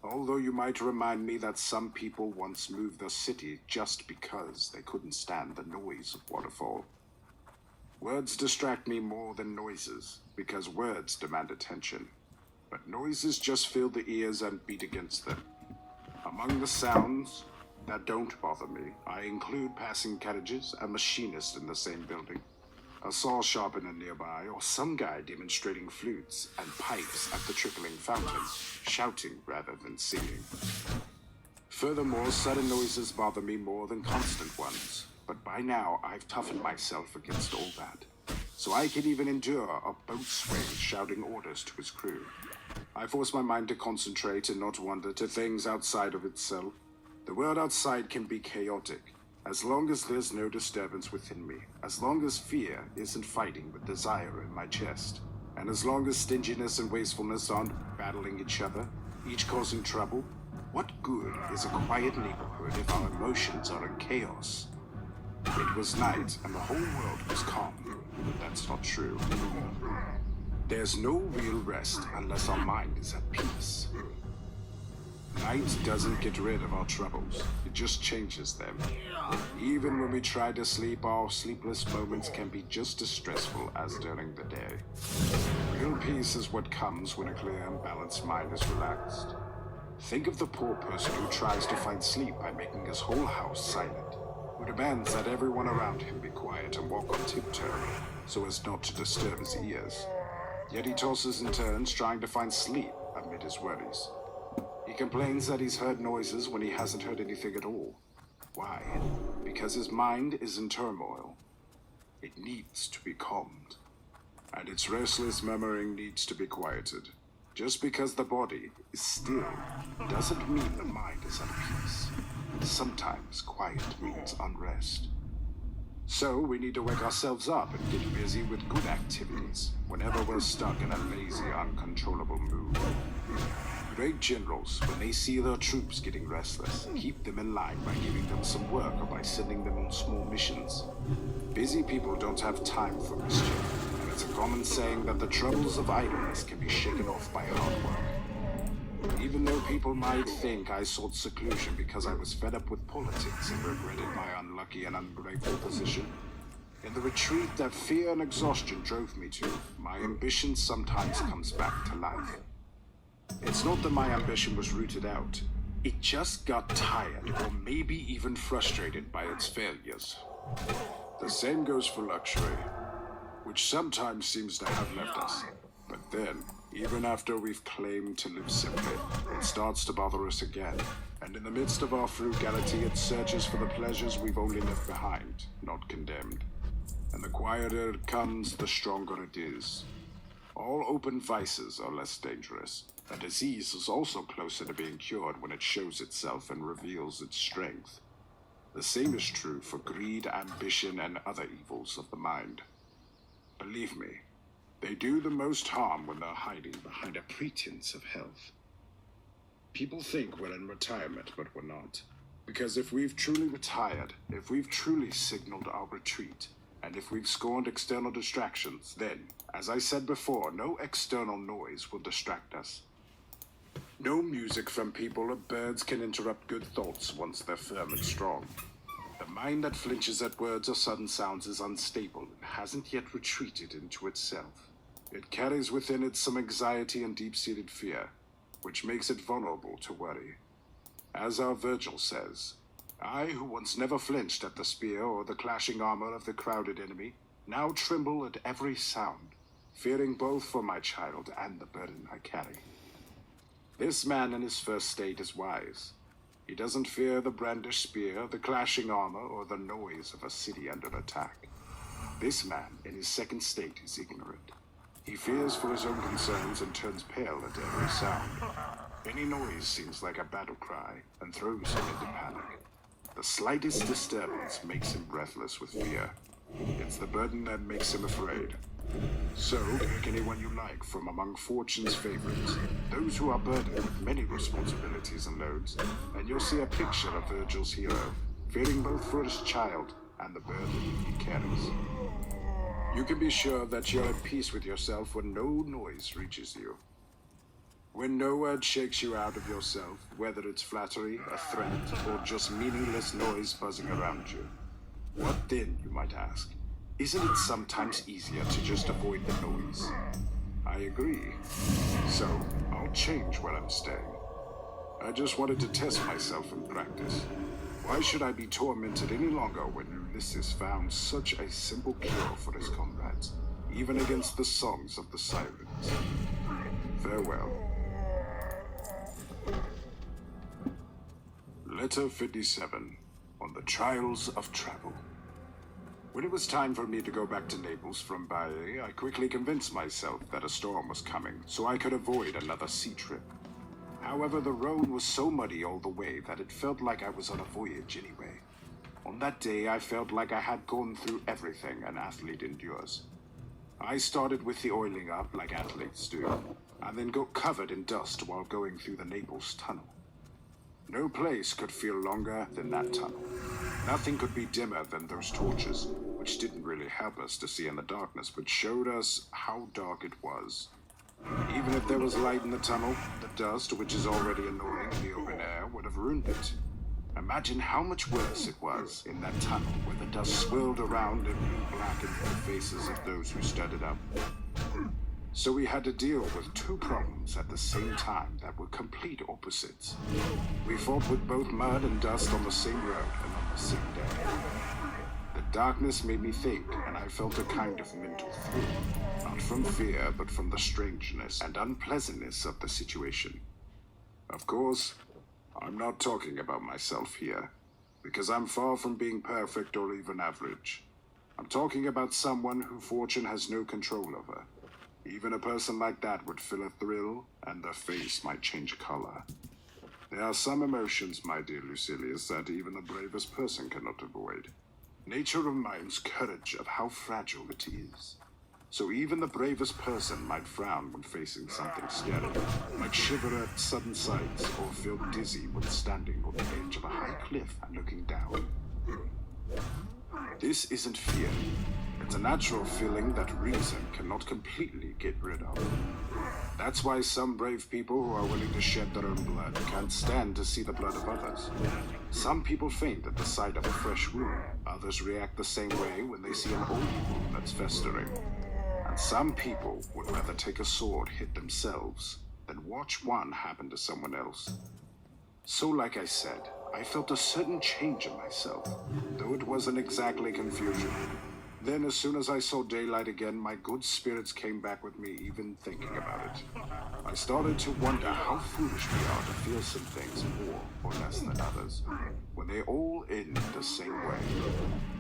B: Although you might remind me that some people once moved their city just because they couldn't stand the noise of waterfall. Words distract me more than noises, because words demand attention. But noises just fill the ears and beat against them. Among the sounds that don't bother me, I include passing carriages, a machinist in the same building, a saw sharpener nearby, or some guy demonstrating flutes and pipes at the trickling fountain, shouting rather than singing. Furthermore, sudden noises bother me more than constant ones. But by now, I've toughened myself against all that. So I can even endure a boatswain shouting orders to his crew. I force my mind to concentrate and not wander to things outside of itself. The world outside can be chaotic, as long as there's no disturbance within me, as long as fear isn't fighting with desire in my chest, and as long as stinginess and wastefulness aren't battling each other, each causing trouble. What good is a quiet neighborhood if our emotions are in chaos? It was night, and the whole world was calm, but that's not true. There's no real rest unless our mind is at peace. Night doesn't get rid of our troubles, it just changes them. Even when we try to sleep, our sleepless moments can be just as stressful as during the day. Real peace is what comes when a clear and balanced mind is relaxed. Think of the poor person who tries to find sleep by making his whole house silent, who demands that everyone around him be quiet and walk on tiptoe so as not to disturb his ears. Yet he tosses and turns trying to find sleep amid his worries. He complains that he's heard noises when he hasn't heard anything at all. Why? Because his mind is in turmoil. It needs to be calmed. And its restless murmuring needs to be quieted. Just because the body is still doesn't mean the mind is at peace. Sometimes quiet means unrest. So we need to wake ourselves up and get busy with good activities whenever we're stuck in a lazy, uncontrollable mood. Great generals, when they see their troops getting restless, keep them in line by giving them some work or by sending them on small missions. Busy people don't have time for mischief, and it's a common saying that the troubles of idleness can be shaken off by hard work. Even though people might think I sought seclusion because I was fed up with politics and regretted my unlucky and ungrateful position, in the retreat that fear and exhaustion drove me to, my ambition sometimes comes back to life. It's not that my ambition was rooted out. It just got tired or maybe even frustrated by its failures. The same goes for luxury, which sometimes seems to have left us. But then, even after we've claimed to live simply, it starts to bother us again. And in the midst of our frugality, it searches for the pleasures we've only left behind, not condemned. And the quieter it comes, the stronger it is. All open vices are less dangerous. A disease is also closer to being cured when it shows itself and reveals its strength. The same is true for greed, ambition, and other evils of the mind. Believe me, they do the most harm when they're hiding behind a pretense of health. People think we're in retirement, but we're not. Because if we've truly retired, if we've truly signaled our retreat, and if we've scorned external distractions, then, as I said before, no external noise will distract us. No music from people or birds can interrupt good thoughts once they're firm and strong. The mind that flinches at words or sudden sounds is unstable and hasn't yet retreated into itself. It carries within it some anxiety and deep-seated fear, which makes it vulnerable to worry. As our Virgil says, I, who once never flinched at the spear or the clashing armor of the crowded enemy, now tremble at every sound, fearing both for my child and the burden I carry. This man in his first state is wise. He doesn't fear the brandished spear, the clashing armor, or the noise of a city under attack. This man in his second state is ignorant. He fears for his own concerns and turns pale at every sound. Any noise seems like a battle cry and throws him into panic. The slightest disturbance makes him breathless with fear. It's the burden that makes him afraid. So, pick anyone you like from among fortune's favorites, those who are burdened with many responsibilities and loads, and you'll see a picture of Virgil's hero, fearing both for his child and the burden he carries. You can be sure that you're at peace with yourself when no noise reaches you. When no word shakes you out of yourself, whether it's flattery, a threat, or just meaningless noise buzzing around you. What then, you might ask? Isn't it sometimes easier to just avoid the noise? I agree. So, I'll change where I'm staying. I just wanted to test myself in practice. Why should I be tormented any longer when Ulysses found such a simple cure for his comrades, even against the songs of the sirens? Farewell. Letter 57, on the trials of travel. When it was time for me to go back to Naples from Baiae, I quickly convinced myself that a storm was coming, so I could avoid another sea trip. However, the road was so muddy all the way that it felt like I was on a voyage anyway. On that day, I felt like I had gone through everything an athlete endures. I started with the oiling up like athletes do, and then got covered in dust while going through the Naples tunnel. No place could feel longer than that tunnel. Nothing could be dimmer than those torches, which didn't really help us to see in the darkness, but showed us how dark it was. Even if there was light in the tunnel, the dust, which is already annoying in the open air, would have ruined it. Imagine how much worse it was in that tunnel where the dust swirled around and blackened the faces of those who stood it up. So we had to deal with two problems at the same time that were complete opposites. We fought with both mud and dust on the same road and on the same day. The Darkness made me think, and I felt a kind of mental thrill. Not from fear, but from the strangeness and unpleasantness of the situation. Of course, I'm not talking about myself here, because I'm far from being perfect or even average. I'm talking about someone who fortune has no control over. Even a person like that would feel a thrill, and their face might change color. There are some emotions, my dear Lucilius, that even the bravest person cannot avoid. Nature reminds courage of how fragile it is. So even the bravest person might frown when facing something scary, might shiver at sudden sights, or feel dizzy when standing on the edge of a high cliff and looking down. This isn't fear. It's a natural feeling that reason cannot completely get rid of. That's why some brave people who are willing to shed their own blood can't stand to see the blood of others. Some people faint at the sight of a fresh wound. Others react the same way when they see an old wound that's festering. And some people would rather take a sword hit themselves than watch one happen to someone else. So like I said, I felt a certain change in myself, though it wasn't exactly confusion. Then as soon as I saw daylight again, my good spirits came back with me even thinking about it. I started to wonder how foolish we are to feel some things more or less than others, when they all end the same way.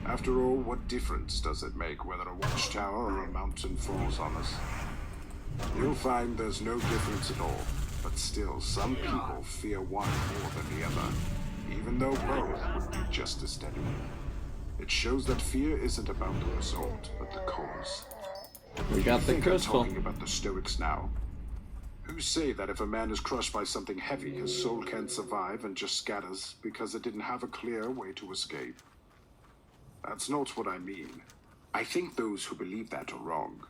B: After all, what difference does it make whether a watchtower or a mountain falls on us? You'll find there's no difference at all, but still some people fear one more than the other, even though both would be just as deadly. It shows that fear isn't about the result, but the cause.
A: We got the crystal.
B: I'm talking about the Stoics now, who say that if a man is crushed by something heavy, his soul can't survive and just scatters because it didn't have a clear way to escape. That's not what I mean. I think those who believe that are wrong.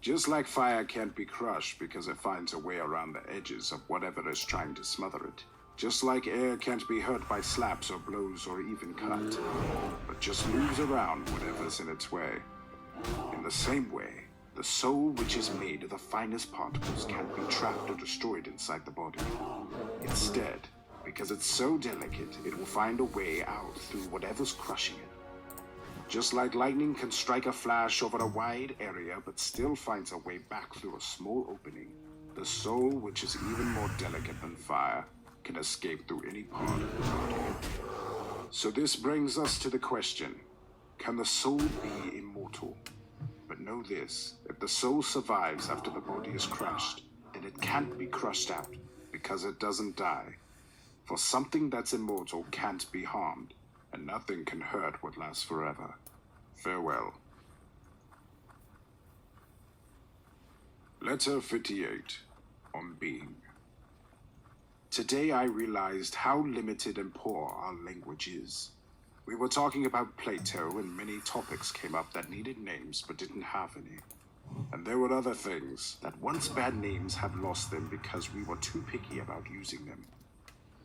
B: Just like fire can't be crushed because it finds a way around the edges of whatever is trying to smother it. Just like air can't be hurt by slaps or blows or even cut, but just moves around whatever's in its way. In the same way, the soul which is made of the finest particles can't be trapped or destroyed inside the body. Instead, because it's so delicate, it will find a way out through whatever's crushing it. Just like lightning can strike a flash over a wide area but still finds a way back through a small opening, the soul, which is even more delicate than fire, can escape through any part of the body. So this brings us to the question, can the soul be immortal? But know this, if the soul survives after the body is crushed, then it can't be crushed out, because it doesn't die. For something that's immortal can't be harmed, and nothing can hurt what lasts forever. Farewell. Letter 58, on being. Today I realized how limited and poor our language is. We were talking about Plato and many topics came up that needed names but didn't have any. And there were other things that once bad names have lost them because we were too picky about using them.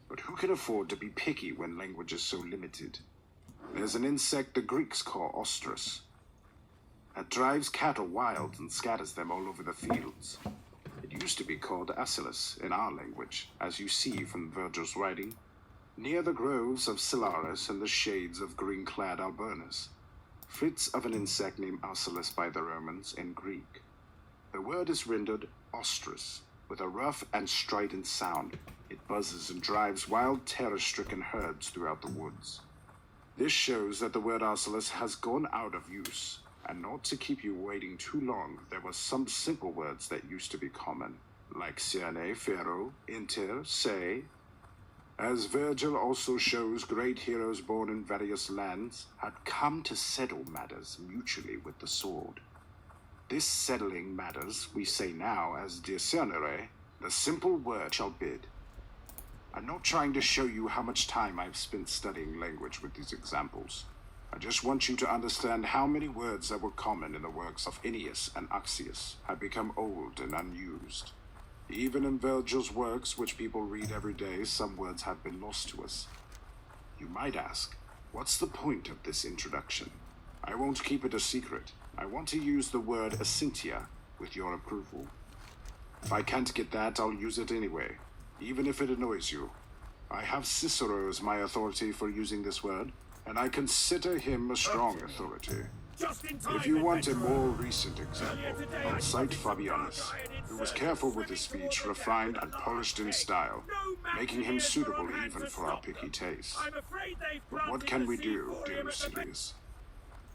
B: But who can afford to be picky when language is so limited? There's an insect the Greeks call ostrus that drives cattle wild and scatters them all over the fields. It used to be called Asilus in our language, as you see from Virgil's writing, near the groves of Silarus and the shades of green-clad Alburnus. Fits of an insect named Asilus by the Romans in Greek. The word is rendered ostrus, with a rough and strident sound. It buzzes and drives wild terror-stricken herds throughout the woods. This shows that the word Asilus has gone out of use. And not to keep you waiting too long, there were some simple words that used to be common, like Siane, Pharaoh, Inter, Se. As Virgil also shows, great heroes born in various lands had come to settle matters mutually with the sword. This settling matters we say now as discernere, the simple word shall bid. I'm not trying to show you how much time I've spent studying language with these examples. I just want you to understand how many words that were common in the works of Ennius and Axius have become old and unused. Even in Virgil's works, which people read every day, some words have been lost to us. You might ask, what's the point of this introduction? I won't keep it a secret. I want to use the word assentia with your approval. If I can't get that, I'll use it anyway, even if it annoys you. I have Cicero as my authority for using this word, and I consider him a strong authority.
D: Just in time,
B: If you want a
D: adventurer.
B: more recent example, I'll cite Fabianus, who was careful with his speech, refined and polished in style, making him suitable even for our picky tastes.
D: I'm afraid they've
B: But what
D: planted
B: can
D: the
B: we
D: seed
B: do,
D: for
B: dear
D: him at the
B: Lucilius?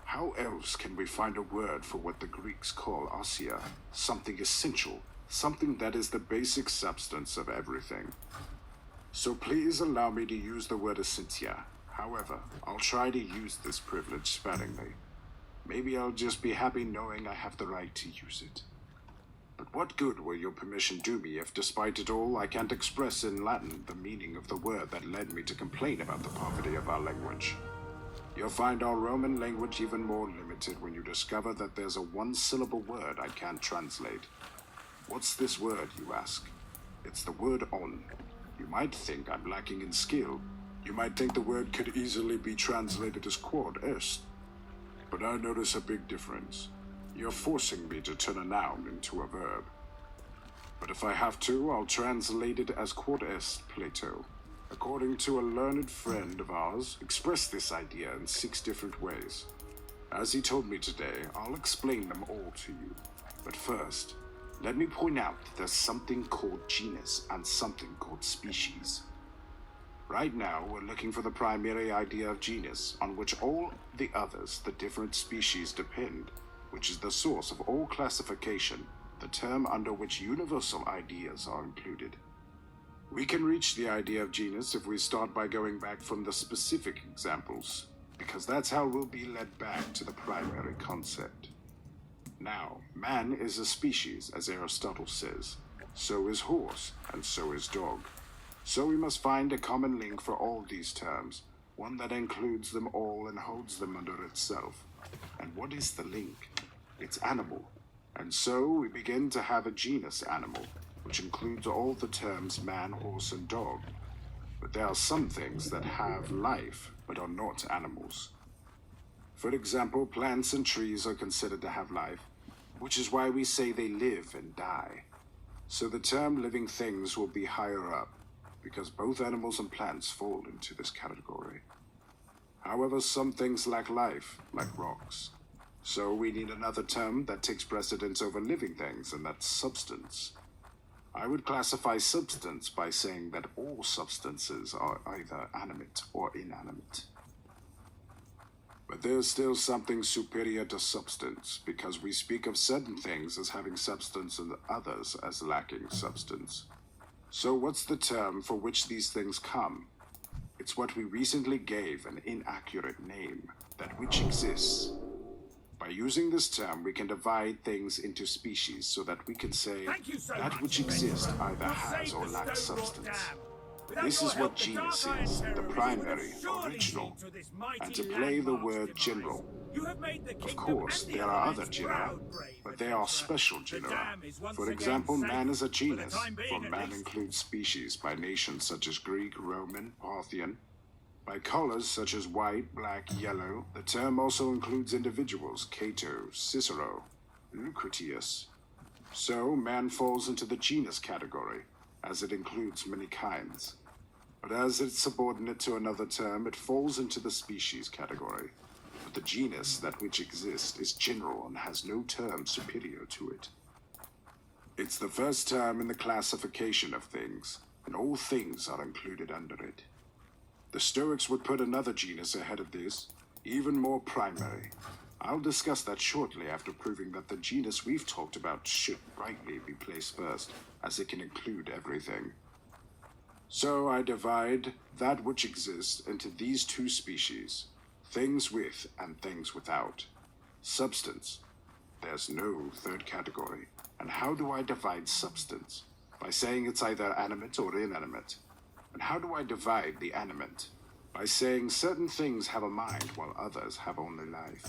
B: How else can we find a word for what the Greeks call asia, something essential, something that is the basic substance of everything? So please allow me to use the word essentia. However, I'll try to use this privilege sparingly. Maybe I'll just be happy knowing I have the right to use it. But what good will your permission do me if, despite it all, I can't express in Latin the meaning of the word that led me to complain about the poverty of our language? You'll find our Roman language even more limited when you discover that there's a one-syllable word I can't translate. What's this word, you ask? It's the word on. You might think I'm lacking in skill. You might think the word could easily be translated as quod est. But I notice a big difference. You're forcing me to turn a noun into a verb. But if I have to, I'll translate it as quod est Plato. According to a learned friend of ours, expressed this idea in 6 different ways. As he told me today, I'll explain them all to you. But first, let me point out that there's something called genus and something called species. Right now, we're looking for the primary idea of genus, on which all the others, the different species, depend, which is the source of all classification, the term under which universal ideas are included. We can reach the idea of genus if we start by going back from the specific examples, because that's how we'll be led back to the primary concept. Now, man is a species, as Aristotle says. So is horse, and so is dog. So we must find a common link for all these terms, one that includes them all and holds them under itself. And what is the link? It's animal. And so we begin to have a genus animal, which includes all the terms man, horse, and dog. But there are some things that have life, but are not animals. For example, plants and trees are considered to have life, which is why we say they live and die. So the term living things will be higher up, because both animals and plants fall into this category. However, some things lack life, like rocks. So we need another term that takes precedence over living things, and that's substance. I would classify substance by saying that all substances are either animate or inanimate. But there's still something superior to substance, because we speak of certain things as having substance and others as lacking substance. So what's the term for which these things come? It's what we recently gave an inaccurate name, that which exists. By using this term, we can divide things into species so that we can say that which exists either has or lacks substance. This is what genus is, the primary, original, and to play the word general. Of course, there are other genera, but they are special genera. For example, man is a genus, for man includes species by nations such as Greek, Roman, Parthian. By colors such as white, black, yellow, the term also includes individuals, Cato, Cicero, Lucretius. So, man falls into the genus category, as it includes many kinds. But as it's subordinate to another term, it falls into the species category. But the genus, that which exists, is general and has no term superior to it. It's the first term in the classification of things, and all things are included under it. The Stoics would put another genus ahead of this, even more primary. I'll discuss that shortly after proving that the genus we've talked about should rightly be placed first, as it can include everything. So I divide that which exists into these 2 species, things with and things without. Substance. There's no third category. And how do I divide substance? By saying it's either animate or inanimate. And how do I divide the animate? By saying certain things have a mind while others have only life.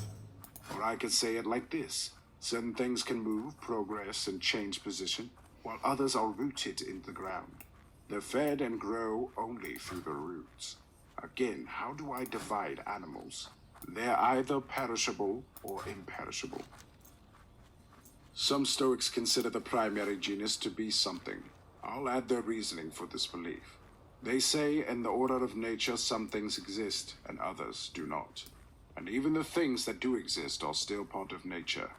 B: Or I could say it like this. Certain things can move, progress, and change position, while others are rooted in the ground. They're fed and grow only through the roots. Again, how do I divide animals? They're either perishable or imperishable. Some Stoics consider the primary genus to be something. I'll add their reasoning for this belief. They say in the order of nature some things exist and others do not. And even the things that do exist are still part of nature.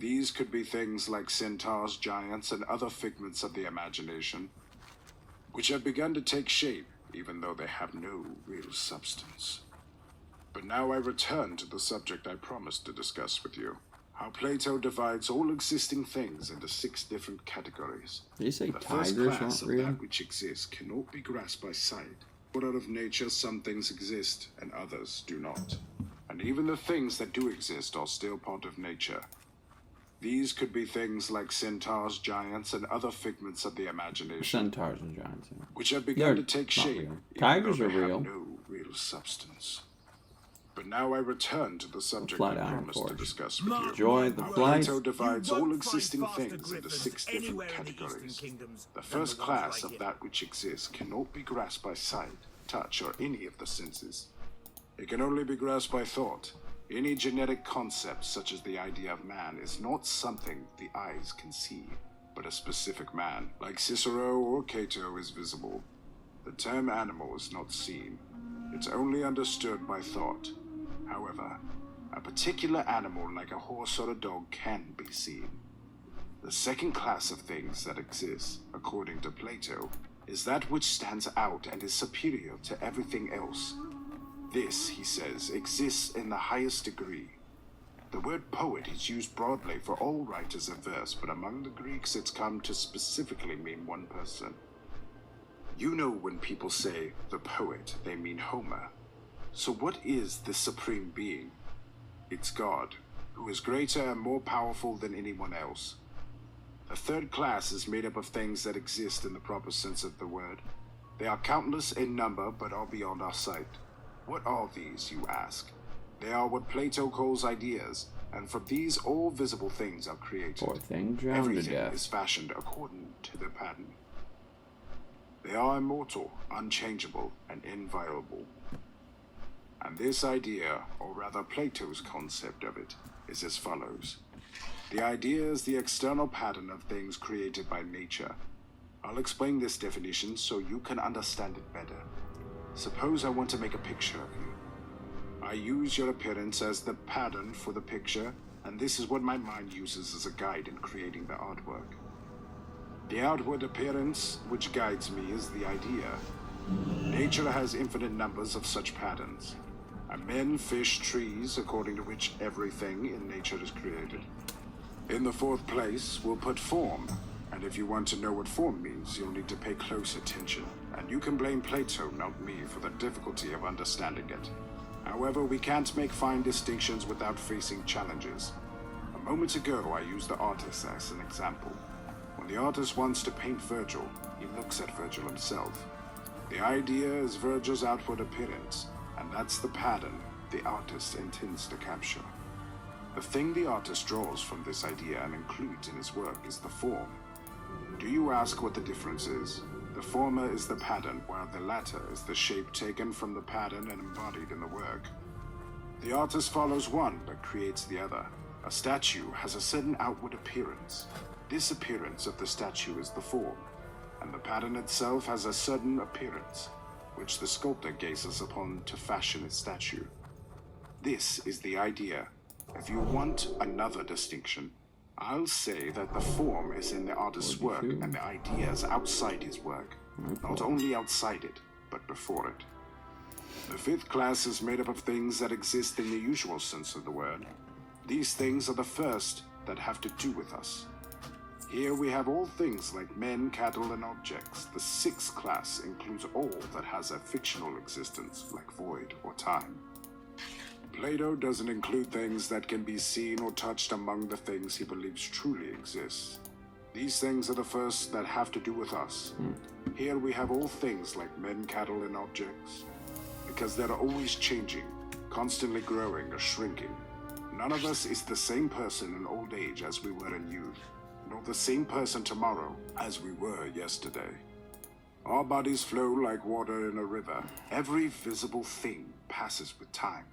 B: These could be things like centaurs, giants, and other figments of the imagination, which have begun to take shape even though they have no real substance. But now I return to the subject I promised to discuss with you. How Plato divides all existing things into 6 different categories.
A: Did you say
B: The first
A: tigers
B: class
A: aren't
B: of
A: real?
B: that which exists cannot be grasped by sight. Out of nature, some things exist and others do not. And even the things that do exist are still part of nature. These could be things like centaurs, giants, and other figments of the imagination,
A: Centaurs and giants. Yeah.
B: which have begun to
A: They're
B: take
A: not
B: shape.
A: real.
B: even
A: Tigers
B: though
A: are
B: they have
A: real.
B: no real substance. But now I return to the subject I
A: Flatiron
B: promised to
A: Force.
B: discuss with you.
A: Enjoy the
B: How
A: flight.
B: Plato divides
D: You
B: all
D: won't
B: existing
D: find faster
B: things into
D: griffins
B: 6 different
D: anywhere in the
B: categories.
D: Eastern Kingdoms
B: The
D: than
B: first
D: the ones
B: class
D: right
B: of
D: here.
B: that which exists cannot be grasped by sight, touch, or any of the senses. It can only be grasped by thought. Any genetic concept, such as the idea of man, is not something the eyes can see, but a specific man, like Cicero or Cato, is visible. The term animal is not seen. It's only understood by thought. However, a particular animal like a horse or a dog can be seen. The second class of things that exists, according to Plato, is that which stands out and is superior to everything else. This, he says, exists in the highest degree. The word poet is used broadly for all writers of verse, but among the Greeks it's come to specifically mean one person. You know, when people say the poet, they mean Homer. So what is this supreme being? It's God, who is greater and more powerful than anyone else. The third class is made up of things that exist in the proper sense of the word. They are countless in number, but are beyond our sight. What are these, you ask? They are what Plato calls ideas, and from these all visible things are created.
A: Poor thing drowned to
B: Everything
A: death.
B: is fashioned according to their pattern. They are immortal, unchangeable, and inviolable. And this idea, or rather Plato's concept of it, is as follows. The idea is the external pattern of things created by nature. I'll explain this definition so you can understand it better. Suppose I want to make a picture of you. I use your appearance as the pattern for the picture, and this is what my mind uses as a guide in creating the artwork. The outward appearance which guides me is the idea. Nature has infinite numbers of such patterns. And men, fish, trees, according to which everything in nature is created. In the fourth place, we'll put form. And if you want to know what form means, you'll need to pay close attention. And you can blame Plato, not me, for the difficulty of understanding it. However, we can't make fine distinctions without facing challenges. A moment ago, I used the artist as an example. When the artist wants to paint Virgil, he looks at Virgil himself. The idea is Virgil's outward appearance, and that's the pattern the artist intends to capture. The thing the artist draws from this idea and includes in his work is the form. Do you ask what the difference is? The former is the pattern, while the latter is the shape taken from the pattern and embodied in the work. The artist follows one, but creates the other. A statue has a certain outward appearance. This appearance of the statue is the form, and the pattern itself has a certain appearance, which the sculptor gazes upon to fashion his statue. This is the idea. If you want another distinction, I'll say that the form is in the artist's work and the idea is outside his work. Not only outside it, but before it. The fifth class is made up of things that exist in the usual sense of the word. These things are the first that have to do with us. Here we have all things like men, cattle, and objects. The sixth class includes all that has a fictional existence, like void or time. Plato doesn't include things that can be seen or touched among the things he believes truly exist. These things are the first that have to do with us. Here we have all things like men, cattle, and objects, because they're always changing, constantly growing or shrinking. None of us is the same person in old age as we were in youth, nor the same person tomorrow as we were yesterday. Our bodies flow like water in a river. Every visible thing passes with time.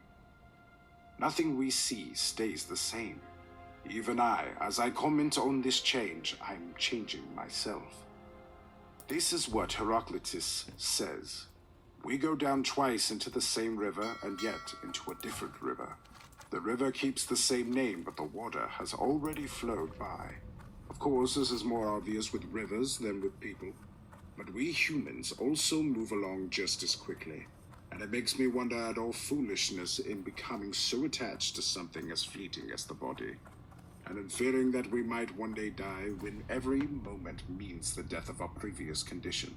B: Nothing we see stays the same. Even I, as I comment on this change, I'm changing myself. This is what Heraclitus says. We go down twice into the same river and yet into a different river. The river keeps the same name, but the water has already flowed by. Of course, this is more obvious with rivers than with people, but we humans also move along just as quickly, and it makes me wonder at our foolishness in becoming so attached to something as fleeting as the body, and in fearing that we might one day die when every moment means the death of our previous condition.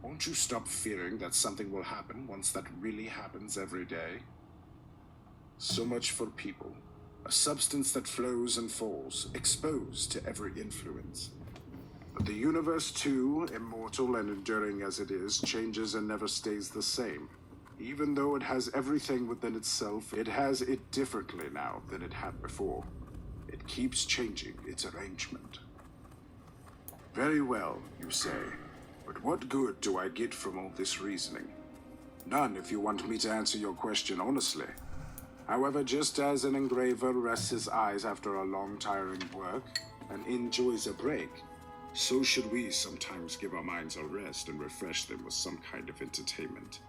B: Won't you stop fearing that something will happen once that really happens every day? So much for people, a substance that flows and falls, exposed to every influence. But the universe too, immortal and enduring as it is, changes and never stays the same. Even though it has everything within itself, it has it differently now than it had before. It keeps changing its arrangement. Very well, you say. But what good do I get from all this reasoning? None, if you want me to answer your question honestly. However, just as an engraver rests his eyes after a long, tiring work and enjoys a break, so should we sometimes give our minds a rest and refresh them with some kind of entertainment.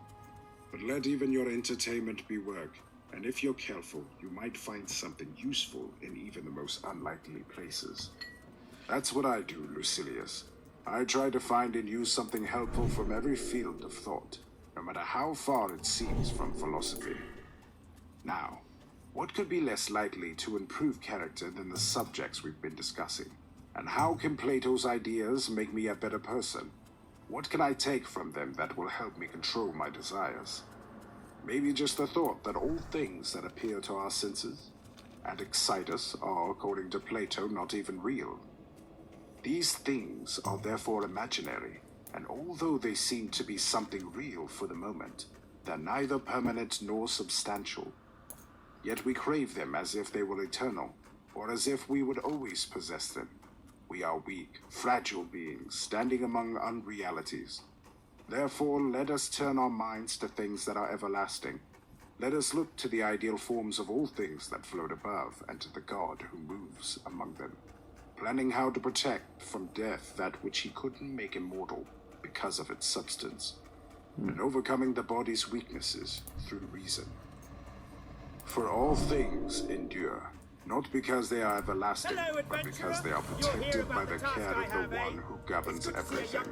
B: But let even your entertainment be work, and if you're careful, you might find something useful in even the most unlikely places. That's what I do, Lucilius. I try to find and use something helpful from every field of thought, no matter how far it seems from philosophy. Now, what could be less likely to improve character than the subjects we've been discussing? And how can Plato's ideas make me a better person? What can I take from them that will help me control my desires? Maybe just the thought that all things that appear to our senses and excite us are, according to Plato, not even real. These things are therefore imaginary, and although they seem to be something real for the moment, they're neither permanent nor substantial. Yet we crave them as if they were eternal, or as if we would always possess them. We are weak, fragile beings, standing among unrealities. Therefore, let us turn our minds to things that are everlasting. Let us look to the ideal forms of all things that float above, and to the God who moves among them, planning how to protect from death that which he couldn't make immortal because of its substance, and overcoming the body's weaknesses through reason. For all things endure, not because they are everlasting, but because they are protected by the care of the one who governs everything.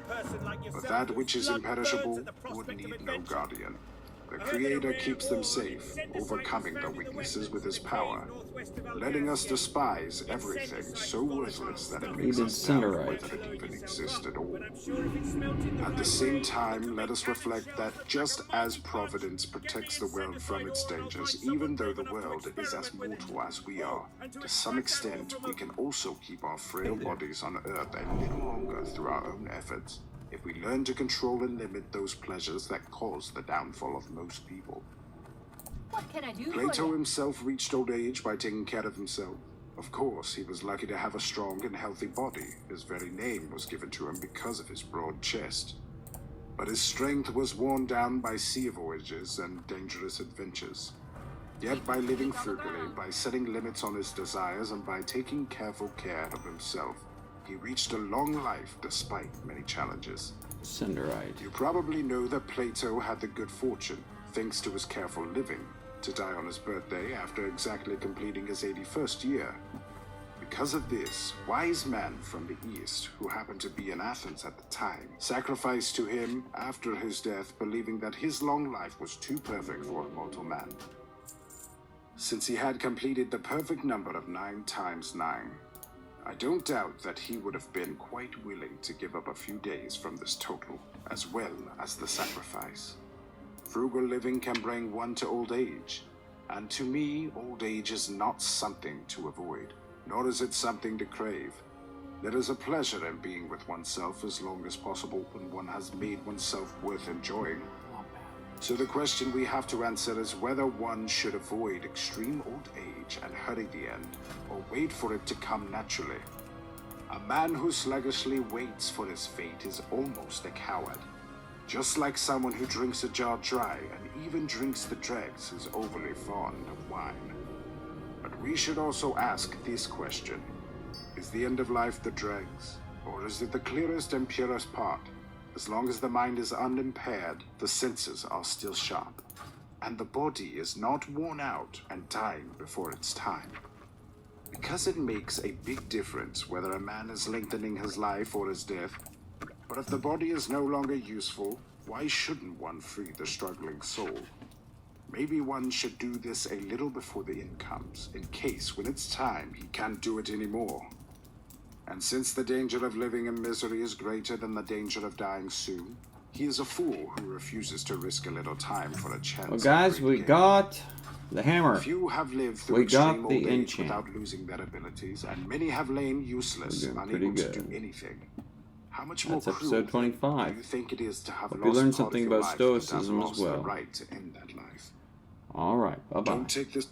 B: But that which is imperishable would need no guardian. The Creator keeps them safe, overcoming their weaknesses with his power, letting us despise everything so worthless that it makes us doubt whether it even exists at all. At the same time, let us reflect that just as Providence protects the world from its dangers, even though the world is as mortal as we are, to some extent we can also keep our frail bodies on Earth a little longer through our own efforts, if we learn to control and limit those pleasures that cause the downfall of most people.
D: What can I do
B: Plato himself reached old age by taking care of himself. Of course, he was lucky to have a strong and healthy body. His very name was given to him because of his broad chest. But his strength was worn down by sea voyages and dangerous adventures. Yet by living frugally, by setting limits on his desires, and by taking careful care of himself, he reached a long life despite many challenges.
A: Cinderite.
B: You probably know that Plato had the good fortune, thanks to his careful living, to die on his birthday after exactly completing his 81st year. Because of this, wise men from the East, who happened to be in Athens at the time, sacrificed to him after his death, believing that his long life was too perfect for a mortal man, since he had completed the perfect number of 9 times 9. I don't doubt that he would have been quite willing to give up a few days from this total, as well as the sacrifice. Frugal living can bring one to old age, and to me, old age is not something to avoid, nor is it something to crave. There is a pleasure in being with oneself as long as possible when one has made oneself worth enjoying. So the question we have to answer is whether one should avoid extreme old age and hurry the end, or wait for it to come naturally. A man who sluggishly waits for his fate is almost a coward. Just like someone who drinks a jar dry and even drinks the dregs is overly fond of wine. But we should also ask this question: is the end of life the dregs? Or is it the clearest and purest part? As long as the mind is unimpaired, the senses are still sharp, and the body is not worn out and dying before its time. Because it makes a big difference whether a man is lengthening his life or his death. But if the body is no longer useful, why shouldn't one free the struggling soul? Maybe one should do this a little before the end comes, in case when it's time he can't do it anymore. And since the danger of living in misery is greater than the danger of dying soon, he is a fool who refuses to risk a little time for a chance.
A: Well, guys, we got the hammer.
B: Few have lived through
A: We
B: extreme
A: got the
B: old age
A: enchant.
B: without losing their abilities, and many have lain useless,
A: We're doing
B: unable
A: pretty
B: to do
A: good.
B: anything. How much more
A: That's
B: cruel
A: episode 25.
B: do you think it is to have
A: Hope you
B: lost
A: learned
B: part of
A: something
B: your
A: about
B: life and have
A: Stoicism as
B: lost the
A: well.
B: right to end that life?
A: All right. Bye-bye.
B: Don't take this